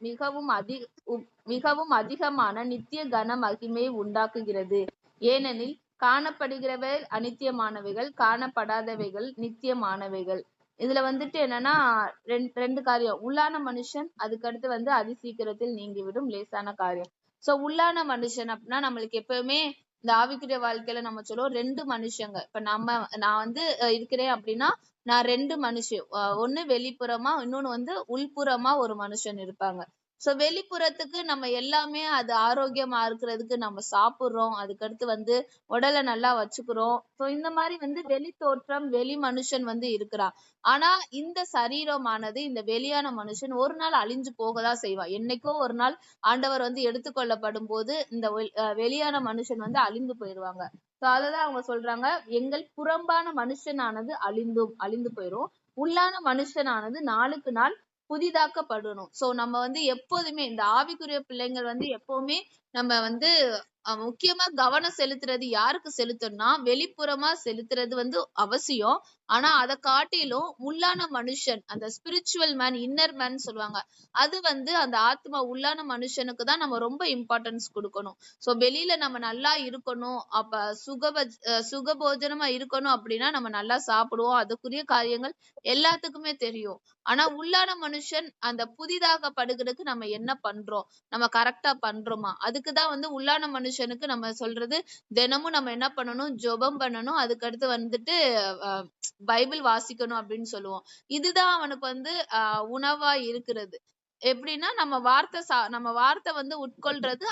A: மிகவும் அதிகமான நித்திய கன மகிமையை உண்டாக்குகிறது. ஏனெனில் காணப்படுகிறவை அநித்தியமானவைகள், காணப்படாதவைகள் நித்தியமானவைகள். இதுல வந்துட்டு என்னன்னா ரெண்டு காரியம். உள்ளான மனுஷன், அதுக்கடுத்து வந்து அதி சீக்கிரத்தில் நீங்கிவிடும் லேசான காரியம். சோ உள்ளான மனுஷன் அப்படின்னா நம்மளுக்கு எப்பவுமே இந்த ஆவிக்குரிய வாழ்க்கையில நம்ம சொல்லுவோம் 2 மனுஷங்க. இப்ப நான் வந்து இருக்கிறேன் அப்படின்னா நான் 2 மனுஷன், ஒண்ணு வெளிப்புறமா, இன்னொன்னு வந்து உள்புறமா ஒரு மனுஷன் இருப்பாங்க. சோ வெளிப்புறத்துக்கு நம்ம எல்லாமே அது ஆரோக்கியமா இருக்கிறதுக்கு நம்ம சாப்பிடுறோம், அதுக்கடுத்து வந்து உடலை நல்லா வச்சுக்கிறோம். சோ இந்த மாதிரி வந்து வெளி தோற்றம், வெளி மனுஷன் வந்து இருக்கிறான். ஆனா இந்த சரீரமானது, இந்த வெளியான மனுஷன் ஒரு நாள் அழிஞ்சு போகதான் செய்வான். என்னைக்கோ ஒரு நாள் ஆண்டவர் வந்து எடுத்துக்கொள்ளப்படும் போது இந்த வெளியான மனுஷன் வந்து அழிந்து போயிடுவாங்க. சோ அததான் அவங்க சொல்றாங்க, எங்கள் புறம்பான மனுஷனானது அழிந்து போயிரும், உள்ளான மனுஷனானது நாளுக்கு நாள் புதிதாக்கப்படணும். சோ நம்ம வந்து எப்போதுமே இந்த ஆவிக்குரிய பிள்ளைங்கள் வந்து எப்பவுமே நம்ம வந்து முக்கியமா கவனம் செலுத்துறது யாருக்கு செலுத்தணும்னா வெளிப்புறமா செலுத்துறது வந்து அவசியம். ஆனா அதை காட்டிலும் உள்ளான மனுஷன், அந்த ஸ்பிரிச்சுவல் மேன், இன்னர் மேன் சொல்லுவாங்க, அது வந்து அந்த ஆத்மா உள்ளான மனுஷனுக்கு தான் நம்ம ரொம்ப இம்பார்ட்டன்ஸ் கொடுக்கணும். சோ வெளியில நம்ம நல்லா இருக்கணும், அப்ப சுகபோஜனமா இருக்கணும் அப்படின்னா நம்ம நல்லா சாப்பிடுவோம், அதுக்குரிய காரியங்கள் எல்லாத்துக்குமே தெரியும். ஆனா உள்ளான மனுஷன் அந்த புதிதாகப்படுகிறதுக்கு நம்ம என்ன பண்றோம், நம்ம கரெக்டா பண்றோமா? அதுக்குதான் வந்து உள்ளான மனுஷனுக்கு நம்ம சொல்றது, தினமும் நம்ம என்ன பண்ணணும், ஜெபம் பண்ணணும், அதுக்கடுத்து வந்துட்டு பைபிள் வாசிக்கணும் அப்படின்னு சொல்லுவோம். இதுதான் அவனுக்கு வந்து உணவா இருக்கிறது. எப்படின்னா நம்ம வார்த்தை வந்து உட்கொள்றது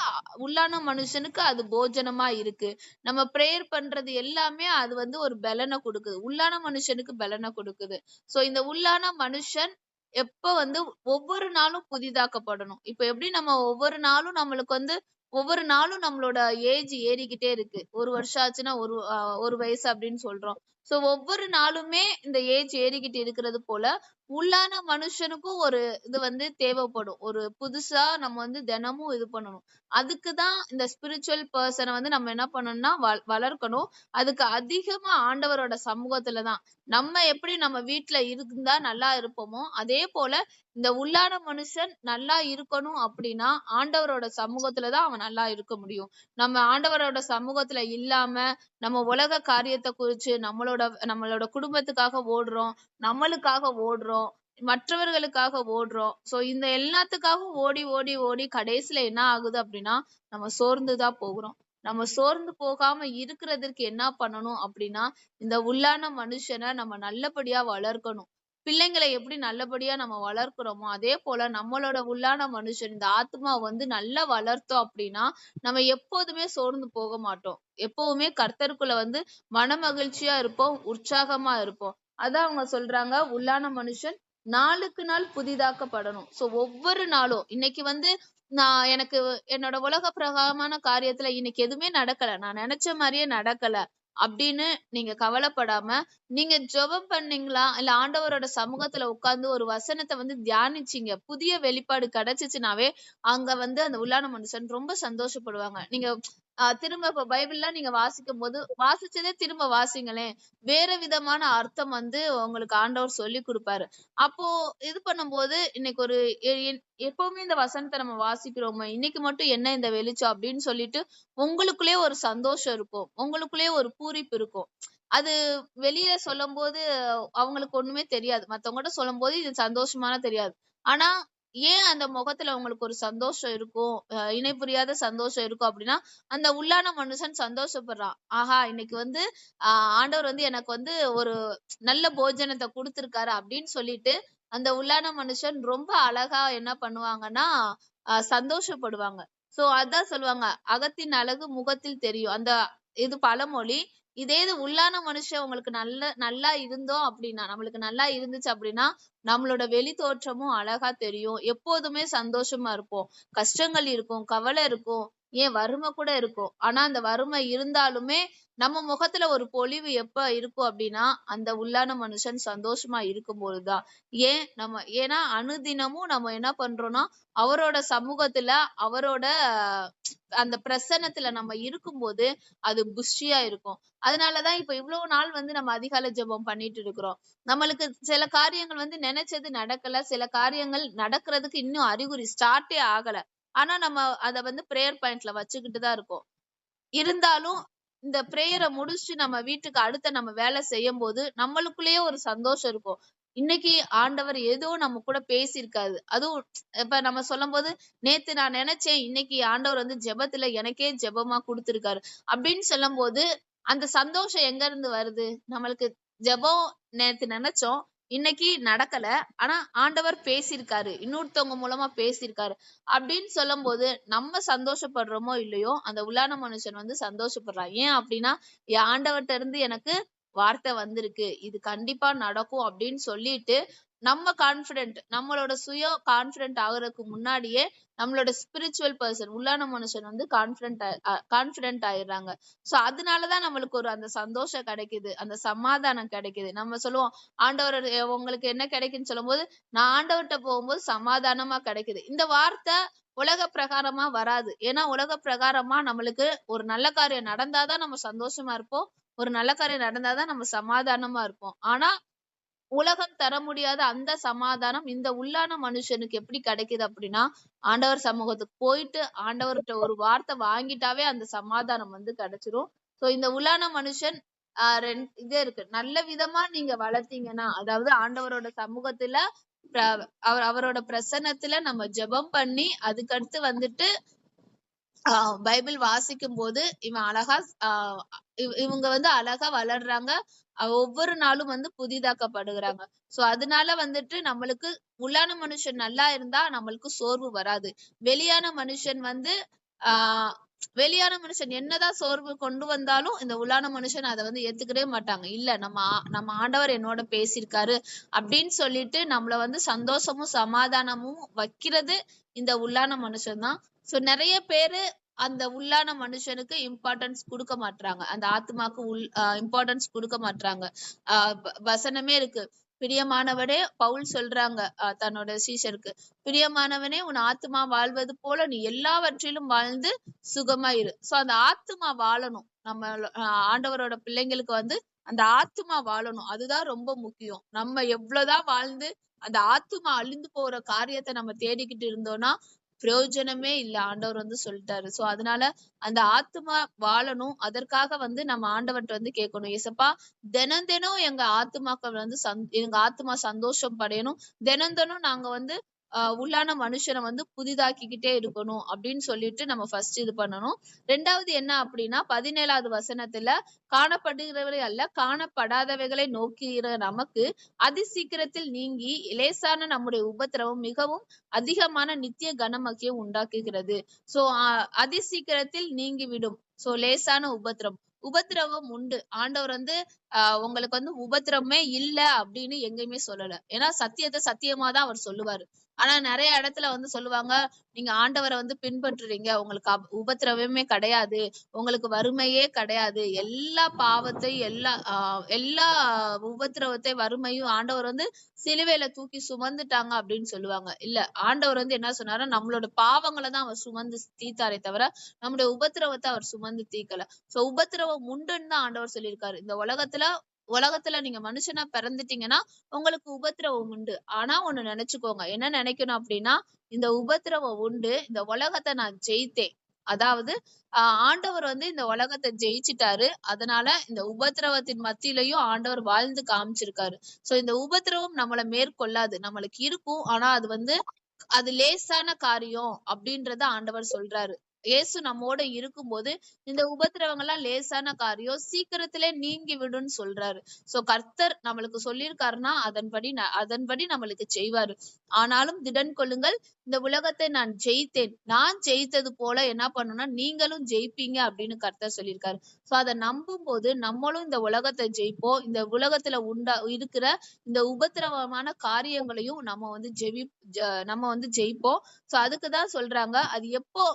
A: உள்ளான மனுஷனுக்கு அது போஜனமா இருக்கு. நம்ம பிரேயர் பண்றது எல்லாமே அது வந்து ஒரு பலனை கொடுக்குது, உள்ளான மனுஷனுக்கு பலனை கொடுக்குது. சோ இந்த உள்ளான மனுஷன் எப்ப வந்து ஒவ்வொரு நாளும் புதிதாக்கப்படணும். இப்ப எப்படி நம்ம ஒவ்வொரு நாளும் நம்மளோட ஏஜ் ஏறிக்கிட்டே இருக்கு. 1 வருஷம் ஆச்சுன்னா ஒரு வயசு அப்படின்னு சொல்றோம். சோ ஒவ்வொரு நாளுமே இந்த ஏஜ் ஏறிக்கிட்டு இருக்கிறது போல உள்ளான மனுஷனுக்கும் ஒரு இது வந்து தேவைப்படும். ஒரு புதுசா நம்ம வந்து தினமும் இது பண்ணணும். அதுக்குதான் இந்த ஸ்பிரிச்சுவல் பர்சனை வந்து நம்ம என்ன பண்ணணும்னா வளர்க்கணும். அதுக்கு அதிகமா ஆண்டவரோட சமூகத்துலதான். நம்ம எப்படி நம்ம வீட்டுல இருந்தா நல்லா இருப்போமோ அதே போல இந்த உள்ளான மனுஷன் நல்லா இருக்கணும் அப்படின்னா ஆண்டவரோட சமூகத்துலதான் அவன் நல்லா இருக்க முடியும். நம்ம ஆண்டவரோட சமூகத்துல இல்லாம நம்ம உலக காரியத்தை குறிச்சு நம்மளோட குடும்பத்துக்காக ஓடுறோம், நம்மளுக்காக ஓடுறோம், மற்றவர்களுக்காக ஓடுறோம். சோ இந்த எல்லாத்துக்காக ஓடி ஓடி ஓடி கடைசியில என்ன ஆகுது அப்படின்னா நம்ம சோர்ந்துதான் போகிறோம். நம்ம சோர்ந்து போகாம இருக்கிறதுக்கு என்ன பண்ணணும் அப்படின்னா இந்த உள்ளான மனுஷனை நம்ம நல்லபடியா வளர்க்கணும். பிள்ளைங்களை எப்படி நல்லபடியா நம்ம வளர்க்கிறோமோ அதே போல நம்மளோட உள்ளான மனுஷன், இந்த ஆத்மா வந்து நல்லா வளர்த்தோம் அப்படின்னா நம்ம எப்போதுமே சோர்ந்து போக மாட்டோம். எப்பவுமே கர்த்தருக்குள்ள வந்து மன மகிழ்ச்சியா இருப்போம், உற்சாகமா இருப்போம். அதான் அவங்க சொல்றாங்க, உள்ளான மனுஷன் நாளுக்கு நாள் புதிதாக்கப்படணும். சோ ஒவ்வொரு நாளும் இன்னைக்கு வந்து எனக்கு என்னோட உலக பிரகாரமான காரியத்துல இன்னைக்கு எதுவுமே நடக்கல, நான் நினைச்ச மாதிரியே நடக்கல அப்படின்னு நீங்க கவலைப்படாம நீங்க ஜெபம் பண்ணீங்களா, இல்ல ஆண்டவரோட சமூகத்துல உட்கார்ந்து ஒரு வசனத்தை வந்து தியானிச்சீங்க, புதிய வெளிப்பாடு கிடைச்சிச்சுனாவே அங்க வந்து அந்த உள்ளான மனுஷன் ரொம்ப சந்தோஷப்படுவாங்க. நீங்க திரும்ப இப்ப பைபிள்லாம் நீங்க வாசிக்கும் போது வாசிச்சதே திரும்ப வாசிங்களேன், வேற விதமான அர்த்தம் வந்து உங்களுக்கு ஆண்டவர் சொல்லி கொடுப்பாரு. அப்போ இது பண்ணும்போது இன்னைக்கு ஒரு எப்பவுமே இந்த வசனத்தை நம்ம வாசிக்கிறோமோ இன்னைக்கு மட்டும் என்ன இந்த வெளிச்சம் அப்படின்னு சொல்லிட்டு உங்களுக்குள்ளே ஒரு சந்தோஷம் இருக்கும், உங்களுக்குள்ளே ஒரு பூரிப்பு இருக்கும். அது வெளியில சொல்லும் போது அவங்களுக்கு ஒண்ணுமே தெரியாது, மத்தவங்ககிட்ட சொல்லும் போது இது சந்தோஷமான தெரியாது. ஆனா ஏன் அந்த முகத்துல உங்களுக்கு ஒரு சந்தோஷம் இருக்கும், இணை புரியாத சந்தோஷம் இருக்கும் அப்படின்னா அந்த உள்ளான மனுஷன் சந்தோஷப்படுறான். ஆஹா, இன்னைக்கு வந்து ஆண்டவர் வந்து எனக்கு வந்து ஒரு நல்ல போஜனத்தை கொடுத்திருக்காரு அப்படின்னு சொல்லிட்டு அந்த உள்ளான மனுஷன் ரொம்ப அழகா என்ன பண்ணுவாங்கன்னா சந்தோஷப்படுவாங்க. சோ அதான் சொல்லுவாங்க, அகத்தின் அழகு முகத்தில் தெரியும், அந்த இது பழமொழி. இதே இது உள்ளான மனுஷன் உங்களுக்கு நல்லா இருந்தோம் அப்படின்னா, நம்மளுக்கு நல்லா இருந்துச்சு அப்படின்னா நம்மளோட வெளி தோற்றமும் அழகா தெரியும், எப்போதுமே சந்தோஷமா இருப்போம். கஷ்டங்கள் இருக்கும், கவலை இருக்கும், ஏன் வறுமை கூட இருக்கும். ஆனா அந்த வறுமை இருந்தாலுமே நம்ம முகத்துல ஒரு பொலிவு எப்ப இருக்கும் அப்படின்னா அந்த உள்ளான மனுஷன் சந்தோஷமா இருக்கும் பொழுதுதான். ஏன்னா அனுதினமும் நம்ம என்ன பண்றோம்னா அவரோட சமூகத்துல அவரோட அந்த பிரசன்னத்துல நம்ம இருக்கும்போது அது புஷ்டியா இருக்கும். அதனாலதான் இப்ப இவ்வளவு நாள் நம்ம அதிகாலை ஜெபம் பண்ணிட்டு இருக்கிறோம். நம்மளுக்கு சில காரியங்கள் நினைச்சது நடக்கல, சில காரியங்கள் நடக்கிறதுக்கு இன்னும் அறிகுறி ஸ்டார்ட்டே ஆகல. ஆனா நம்ம அத பிரேயர் பாயிண்ட்ல வச்சுக்கிட்டு தான் இருக்கோம். இருந்தாலும் இந்த பிரேயரை முடிச்சுட்டு நம்ம வீட்டுக்கு அடுத்த நம்ம வேலை செய்யும் போது நம்மளுக்குள்ளேயே ஒரு சந்தோஷம் இருக்கும். இன்னைக்கு ஆண்டவர் ஏதோ நம்ம கூட பேசியிருக்காரு. அதுவும் இப்ப நம்ம சொல்லும் போது நேத்து நான் நினைச்சேன் இன்னைக்கு ஆண்டவர் ஜெபத்துல எனக்கே ஜெபமா கொடுத்திருக்காரு அப்படின்னு சொல்லும் போது அந்த சந்தோஷம் எங்க இருந்து வருது? நம்மளுக்கு ஜெபம் நேத்து நினைச்சோம், இன்னைக்கு நடக்கல, ஆனா ஆண்டவர் பேசியிருக்காரு, இன்னொருத்தவங்க மூலமா பேசியிருக்காரு அப்படின்னு சொல்லும் போது நம்ம சந்தோஷப்படுறோமோ இல்லையோ அந்த உள்ளான மனுஷன் சந்தோஷப்படுறான். ஏன் அப்படின்னா என் ஆண்டவர்ட்ட இருந்து எனக்கு வார்த்தை வந்திருக்கு, இது கண்டிப்பா நடக்கும் அப்படின்னு சொல்லிட்டு நம்ம கான்பிடென்ட், நம்மளோட சுய கான்பிடென்ட் ஆகுறதுக்கு முன்னாடியே நம்மளோட ஸ்பிரிச்சுவல் பர்சன் உள்ளான மனுஷன் கான்பிடென்ட் ஆயிடுறாங்க. சோ அதனாலதான் நம்மளுக்கு ஒரு அந்த சந்தோஷம் கிடைக்குது, அந்த சமாதானம் கிடைக்குது. நம்ம சொல்லுவோம் ஆண்டவர் உங்களுக்கு என்ன கிடைக்குன்னு சொல்லும் போது நான் ஆண்டவர்கிட்ட போகும்போது சமாதானமா கிடைக்குது. இந்த வார்த்தை உலக பிரகாரமா வராது. ஏன்னா உலக பிரகாரமா நம்மளுக்கு ஒரு நல்ல காரியம் நடந்தாதான் நம்ம சந்தோஷமா இருப்போம், ஒரு நல்ல காரியம் நடந்தாதான் நம்ம சமாதானமா இருப்போம். ஆனா உலகம் தர முடியாத அந்த சமாதானம் இந்த உள்ளான மனுஷனுக்கு எப்படி கிடைக்குது அப்படின்னா ஆண்டவர் சமூகத்துக்கு போயிட்டு ஆண்டவர்கிட்ட ஒரு வார்த்தை வாங்கிட்டாவே அந்த சமாதானம் கிடைச்சிரும். சோ இந்த உள்ளான மனுஷன் இதே இருக்கு, நல்ல விதமா நீங்க வளர்த்தீங்கன்னா, அதாவது ஆண்டவரோட சமூகத்துல அவரோட பிரசன்னத்துல நம்ம ஜெபம் பண்ணி அதுக்கடுத்து பைபிள் வாசிக்கும் போது இவன் அழகா இவங்க அழகா வளர்றாங்க, ஒவ்வொரு நாளும் புதிதாக்கப்படுகிறாங்க. சோ அதனால நம்மளுக்கு உள்ளான மனுஷன் நல்லா இருந்தா நம்மளுக்கு சோர்வு வராது. வெளியான மனுஷன் வெளியான மனுஷன் என்னதான் சோர்வு கொண்டு வந்தாலும் இந்த உள்ளான மனுஷன் அதை ஏத்துக்கவே மாட்டாங்க. இல்ல நம்ம ஆண்டவர் என்னோட பேசியிருக்காரு அப்படின்னு சொல்லிட்டு நம்மள சந்தோஷமும் சமாதானமும் வைக்கிறது இந்த உள்ளான மனுஷன் தான். சோ நிறைய பேரு அந்த உள்ளான மனுஷனுக்கு இம்பார்ட்டன்ஸ் கொடுக்க மாட்டாங்க, அந்த ஆத்மாக்கு இம்பார்ட்டன்ஸ் கொடுக்க மாட்டாங்க. வசனமே இருக்கு, பிரியமானவனே, பவுல் சொல்றாங்க தன்னோட சீஷருக்கு, பிரியமானவனே உன் ஆத்மா வாழ்வது போல நீ எல்லாவற்றிலும் வாழ்ந்து சுகமாயிரு. சோ அந்த ஆத்மா வாழணும். நம்ம ஆண்டவரோட பிள்ளைங்களுக்கு அந்த ஆத்மா வாழணும், அதுதான் ரொம்ப முக்கியம். நம்ம எவ்வளவுதான் வாழ்ந்து அந்த ஆத்மா அழிந்து போற காரியத்தை நம்ம தேடிக்கிட்டு இருந்தோம்னா பிரயோஜனமே இல்ல, ஆண்டவர் சொல்லிட்டாரு. சோ அதனால அந்த ஆத்மா வாழணும். அதற்காக நம்ம ஆண்டவர்கிட்ட கேட்கணும், ஏசப்பா தினம் தினம் எங்க ஆத்மாக்கள் எங்க ஆத்மா சந்தோஷம் படையணும், தினம் தினம் நாங்க உள்ளான மனுஷனை புதிதாக்கிக்கிட்டே இருக்கணும் அப்படின்னு சொல்லிட்டு நம்ம ஃபர்ஸ்ட் இது பண்ணணும். ரெண்டாவது என்ன அப்படின்னா 17வது வசனத்துல காணப்படுகிறவரை அல்ல காணப்படாதவைகளை நோக்குகிற நமக்கு அதி சீக்கிரத்தில் நீங்கி லேசான நம்முடைய உபத்திரவம் மிகவும் அதிகமான நித்திய கனமகியை உண்டாக்குகிறது. சோ அதி சீக்கிரத்தில் நீங்கி விடும். சோ லேசான உபத்திரவம் உண்டு. ஆண்டவர் உங்களுக்கு உபத்திரமே இல்ல அப்படின்னு எங்கேயுமே சொல்லல. ஏன்னா சத்தியத்தை சத்தியமாதான் அவர் சொல்லுவாரு. ஆனா நிறைய இடத்துல சொல்லுவாங்க, நீங்க ஆண்டவரை பின்பற்றுறீங்க, உங்களுக்கு உபத்திரவமே கிடையாது, உங்களுக்கு வறுமையே கிடையாது, எல்லா பாவத்தை எல்லா உபத்திரவத்தை வறுமையும் ஆண்டவர் சிலுவையில தூக்கி சுமந்துட்டாங்க அப்படின்னு சொல்லுவாங்க. இல்ல, ஆண்டவர் என்ன சொன்னாரு, நம்மளோட பாவங்களை தான் அவர் சுமந்து தீத்தாரே தவிர நம்முடைய உபத்திரவத்தை அவர் சுமந்து தீக்கல. சோ உபத்திரவம் உண்டுன்னு தான் ஆண்டவர் சொல்லியிருக்காரு. இந்த உலகத்துல நீங்க மனுஷனா பிறந்துட்டீங்கன்னா உங்களுக்கு உபத்திரவம் உண்டு. ஆனா ஒண்ணு நினைச்சுக்கோங்க, என்ன நினைக்கணும் அப்படின்னா, இந்த உபத்திரவம் உண்டு, இந்த உலகத்தை நான் ஜெயித்தேன், அதாவது ஆண்டவர் இந்த உலகத்தை ஜெயிச்சிட்டாரு, அதனால இந்த உபத்திரவத்தின் மத்தியிலையும் ஆண்டவர் வாழ்ந்து காமிச்சிருக்காரு. சோ இந்த உபத்திரவம் நம்மளை மேற்கொள்ளாது, நம்மளுக்கு இருக்கும். ஆனா அது லேசான காரியம் அப்படின்றத ஆண்டவர் சொல்றாரு. இயேசு நம்மோட இருக்கும்போது இந்த உபத்திரவங்கள்லாம் லேசான காரியம், சீக்கிரத்திலே நீங்கி விடுன்னு சொல்றாரு. சோ கர்த்தர் நம்மளுக்கு சொல்லியிருக்காருன்னா அதன்படி நம்மளுக்கு செய்வாரு. ஆனாலும் திடன் கொள்ளுங்கள், இந்த உலகத்தை நான் ஜெயித்தேன், நான் ஜெயித்தது போல என்ன பண்ணணும்னா நீங்களும் ஜெயிப்பீங்க அப்படின்னு கர்த்தர் சொல்லியிருக்காரு. சோ அதை நம்பும் போது நம்மளும் இந்த உலகத்தை ஜெயிப்போம். இந்த உலகத்துல இருக்கிற இந்த உபத்திரவமான காரியங்களையும் நம்ம நம்ம ஜெயிப்போம். சோ அதுக்குதான் சொல்றாங்க, அது எப்போ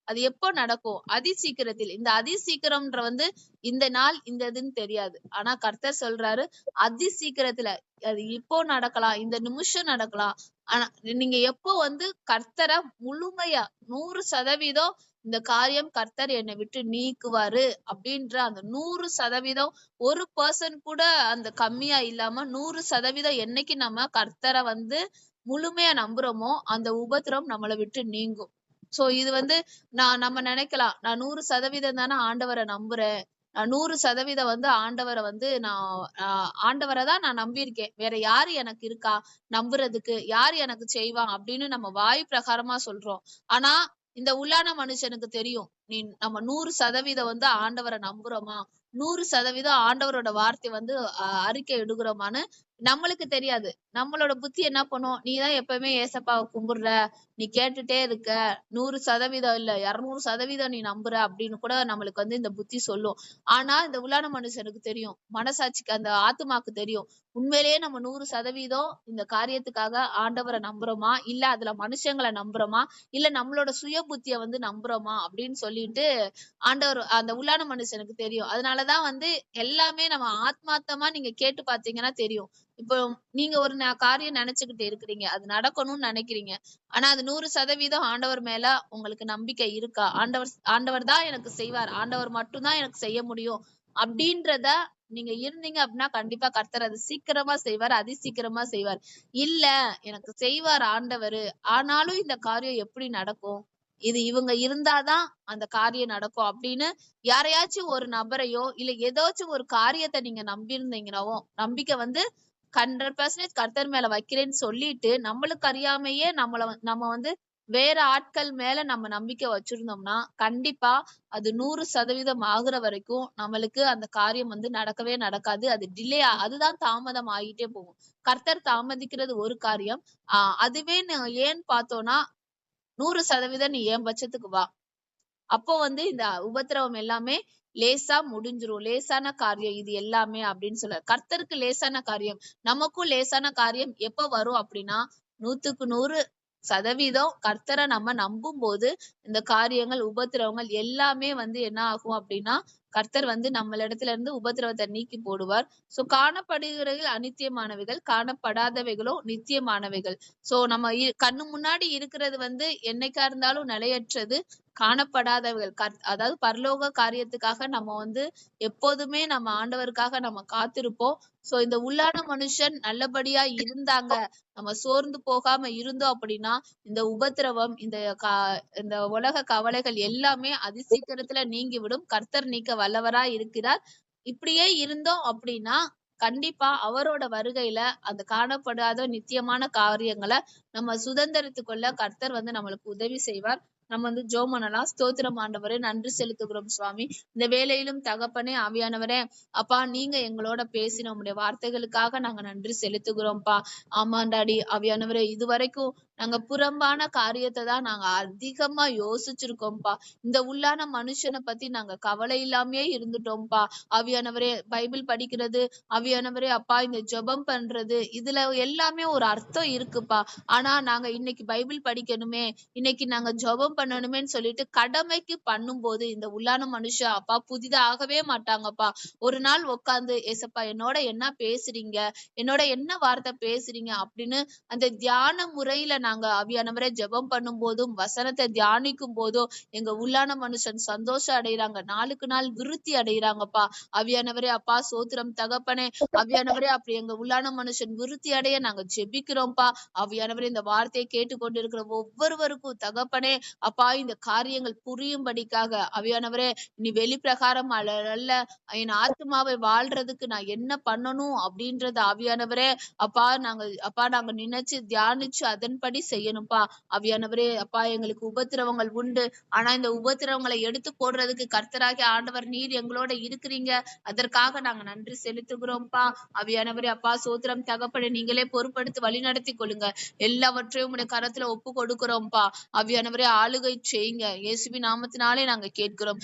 A: அது எப்போ நடக்கும்? அதிசீக்கிரத்தில். இந்த அதிசீக்கிரம்ன்ற வந்து இந்த நாள் இந்த இதுன்னு தெரியாது. ஆனா கர்த்தர் சொல்றாரு அதிசீக்கிரத்துல அது இப்போ நடக்கலாம், இந்த நிமிஷம் நடக்கலாம். ஆனா நீங்க எப்போ வந்து கர்த்தரை முழுமையா 100% இந்த காரியம் கர்த்தர் என்னை விட்டு நீக்குவாரு அப்படின்ற அந்த 100% ஒரு பர்சன்ட் கூட அந்த கம்மியா இல்லாம 100% என்னைக்கு நம்ம கர்த்தரை வந்து முழுமையா நம்புறோமோ அந்த உபத்திரம் நம்மளை விட்டு நீங்கும். சோ இது வந்து நம்ம நினைக்கலாம், நான் 100% தானே ஆண்டவரை நம்புறேன், நான் 100% வந்து ஆண்டவரை வந்து ஆண்டவரை தான் நான் நம்பியிருக்கேன், வேற யாரு எனக்கு இருக்கா நம்புறதுக்கு, யாரு எனக்கு செய்வான் அப்படின்னு நம்ம வாய் பிரகாரமா சொல்றோம். ஆனா இந்த உள்ளான மனுஷனுக்கு தெரியும், நம்ம 100% வந்து ஆண்டவரை நம்புறோமா, 100% ஆண்டவரோட வார்த்தை வந்து அறிக்கை எடுக்கிறோமான்னு நம்மளுக்கு தெரியாது. நம்மளோட புத்தி என்ன பண்ணும், நீதான் எப்பவுமே ஏசப்பாவை கும்பிடுற, நீ கேட்டுட்டே இருக்க, 100% இல்ல 200% நீ நம்புற அப்படின்னு கூட நம்மளுக்கு வந்து இந்த புத்தி சொல்லும். ஆனா இந்த உள்ளான மனுஷனுக்கு தெரியும், மனசாட்சிக்கு அந்த ஆத்துமாக்கு தெரியும், உண்மையிலேயே நம்ம 100% இந்த காரியத்துக்காக ஆண்டவரை நம்புறோமா, இல்ல அதுல மனுஷங்களை நம்புறோமா, இல்ல நம்மளோட சுய புத்திய வந்து நம்புறோமா அப்படின்னு சொல்லிட்டு ஆண்டவர் அந்த உள்ளான மனுஷனுக்கு தெரியும். அதனாலதான் வந்து எல்லாமே நம்ம ஆத்மார்த்தமா நீங்க கேட்டு பாத்தீங்கன்னா தெரியும். இப்போ நீங்க ஒரு காரியம் நினைச்சுக்கிட்டு இருக்கிறீங்க, அது நடக்கணும்னு நினைக்கிறீங்க, ஆனா அது 100% ஆண்டவர் மேல உங்களுக்கு நம்பிக்கை இருக்கா, ஆண்டவர் தான் எனக்கு செய்வார், ஆண்டவர் மட்டும்தான் எனக்கு செய்ய முடியும் அப்படின்றத நீங்க இருந்தீங்க அப்படின்னா கண்டிப்பா கர்த்தர் அது சீக்கிரமா செய்வார், அதிசீக்கிரமா செய்வார். இல்ல எனக்கு செய்வார் ஆண்டவர், ஆனாலும் இந்த காரியம் எப்படி நடக்கும், இது இவங்க இருந்தாதான் அந்த காரியம் நடக்கும் அப்படின்னு யாரையாச்சும் ஒரு நபரையோ இல்ல ஏதாச்சும் ஒரு காரியத்தை நீங்க நம்பி இருந்தீங்கன்னாவோ, நம்பிக்கை வந்து 100% கர்த்தர் மேல வைக்கிறேன்னு சொல்லிட்டு நம்மளுக்கு அறியாமையே நம்ம வந்து வேற ஆட்கள் மேல நம்ம நம்பிக்கை வச்சிருந்தோம்னா கண்டிப்பா அது 100% ஆகுற வரைக்கும் நம்மளுக்கு அந்த காரியம் வந்து நடக்கவே நடக்காது. அது டிலே, அதுதான் தாமதம் ஆகிட்டே போகும். கர்த்தர் தாமதிக்கிறது ஒரு காரியம். அதுவே ஏன்னு பார்த்தோம்னா 100% நீ என் பட்சத்துக்கு வா, அப்போ வந்து இந்த உபத்திரவம் எல்லாமே லேசா முடிஞ்சிரும், லேசான காரியம் இது எல்லாமே அப்படின்னு சொல்ல. கர்த்தருக்கு லேசான காரியம், நமக்கும் லேசான காரியம் எப்ப வரும் அப்படின்னா 100க்கு 100% கர்த்தரை நம்ம நம்பும் போது இந்த காரியங்கள் உபத்திரவங்கள் எல்லாமே வந்து என்ன ஆகும் அப்படின்னா கர்த்தர் வந்து நம்மளிடத்துல இருந்து உபத்திரவத்தை நீக்கி போடுவார். சோ காணப்படுகிறவைகள் அநித்தியமானவைகள், காணப்படாதவைகளோ நித்தியமானவைகள். சோ நம்ம கண்ணு முன்னாடி இருக்கிறது வந்து என்னைக்கா இருந்தாலும் நிலையற்றது, காணப்படாதவைகள் அதாவது பரலோக காரியத்துக்காக நம்ம வந்து எப்போதுமே நம்ம ஆண்டவருக்காக நம்ம காத்திருப்போம். சோ இந்த உள்ளான மனுஷன் நல்லபடியா இருந்தாங்க, நம்ம சோர்ந்து போகாம இருந்தோம் அப்படின்னா இந்த உபத்திரவம் இந்த உலக கவலைகள் எல்லாமே அதிசீக்கிரத்துல நீங்கிவிடும். கர்த்தர் நீக்க வல்லவரா இருக்கிறார். இப்படியே இருந்தோம் அப்படின்னா கண்டிப்பா அவரோட வருகையில அந்த காணப்படாத நித்தியமான காரியங்களை நம்ம சுதந்திரத்துக் கொள்ள கர்த்தர் வந்து நம்மளுக்கு உதவி செய்வார். நம்ம வந்து ஜெபம் பண்ணலாம். ஸ்தோத்திரம் ஆண்டவரே, நன்றி செலுத்துகிறோம் சுவாமி. இந்த வேலையிலும் தகப்பனே ஆவியானவரே, அப்பா நீங்க எங்களோட பேசின உங்களுடைய வார்த்தைகளுக்காக நாங்க நன்றி செலுத்துகிறோம்ப்பா. ஆமாண்டாடி ஆவியானவரே, இதுவரைக்கும் நாங்க புறம்பான காரியத்தை தான் நாங்க அதிகமா யோசிச்சிருக்கோம்ப்பா. இந்த உள்ளான மனுஷனை பத்தி நாங்க கவலை இல்லாமயே இருந்துட்டோம்ப்பா. ஆவியானவரே, பைபிள் படிக்கிறது, ஆவியானவரே அப்பா இந்த ஜெபம் பண்றது, இதுல எல்லாமே ஒரு அர்த்தம் இருக்குப்பா. ஆனா நாங்க இன்னைக்கு பைபிள் படிக்கணுமே, இன்னைக்கு நாங்க ஜெபம் பண்ணணுமேன்னு சொல்லிட்டு கடமைக்கு பண்ணும்போது இந்த உள்ளான மனுஷன் அப்பா புதிதாகவே மாட்டாங்கப்பா. ஒரு நாள் உட்கார்ந்து ஏசப்பா என்னோட என்ன பேசுறீங்க, என்னோட என்ன வார்த்தை பேசுறீங்க அப்படின்னு அந்த தியான முறையில நாங்க ஆவியானவரே ஜெபம் பண்ணும் போதும் வசனத்தை தியானிக்கும் போதும் எங்க உள்ளான மனுஷன் சந்தோஷம் அடைகிறாங்க, நாளுக்கு நாள் விருத்தி அடைகிறாங்கப்பா. ஆவியானவரே அப்பா சோத்திரம் தகப்பனே. ஆவியானவரே அப்படி எங்க உள்ளான மனுஷன் விருத்தி அடைய நாங்க ஜெபிக்கிறோம்ப்பா. ஆவியானவரே இந்த வார்த்தையை கேட்டுக்கொண்டிருக்கிற ஒவ்வொருவருக்கும் தகப்பனே அப்பா இந்த காரியங்கள் புரியும்படிக்காக ஆவியானவரே நீ வெளிப்பிரகாரம் அல்ல, என் ஆத்மாவை வாழ்றதுக்கு நான் என்ன பண்ணணும் அப்படின்றது ஆவியானவரே அப்பா நாங்க நினைச்சு தியானிச்சு அதன்படி செய்யணும்ப்பா. ஆவியானவரே அப்பா எங்களுக்கு உபத்திரவங்கள் உண்டு, ஆனா இந்த உபத்திரவங்களை எடுத்து போடுறதுக்கு கர்த்தராகிய ஆண்டவர் நீர் எங்களோட இருக்கிறீங்க, அதற்காக நாங்க நன்றி செலுத்துகிறோம்ப்பா. ஆவியானவரே அப்பா சோத்திரம் தகப்பனை நீங்களே பொறுப்படுத்தி வழி நடத்தி கொள்ளுங்க. எல்லாவற்றையும் உடைய கரத்துல ஒப்பு கொடுக்கிறோம்ப்பா. ஆவியானவரே ஆளுகை செய்யுங்க, இயேசுவின் நாமத்தினாலே நாங்க கேட்கிறோம்.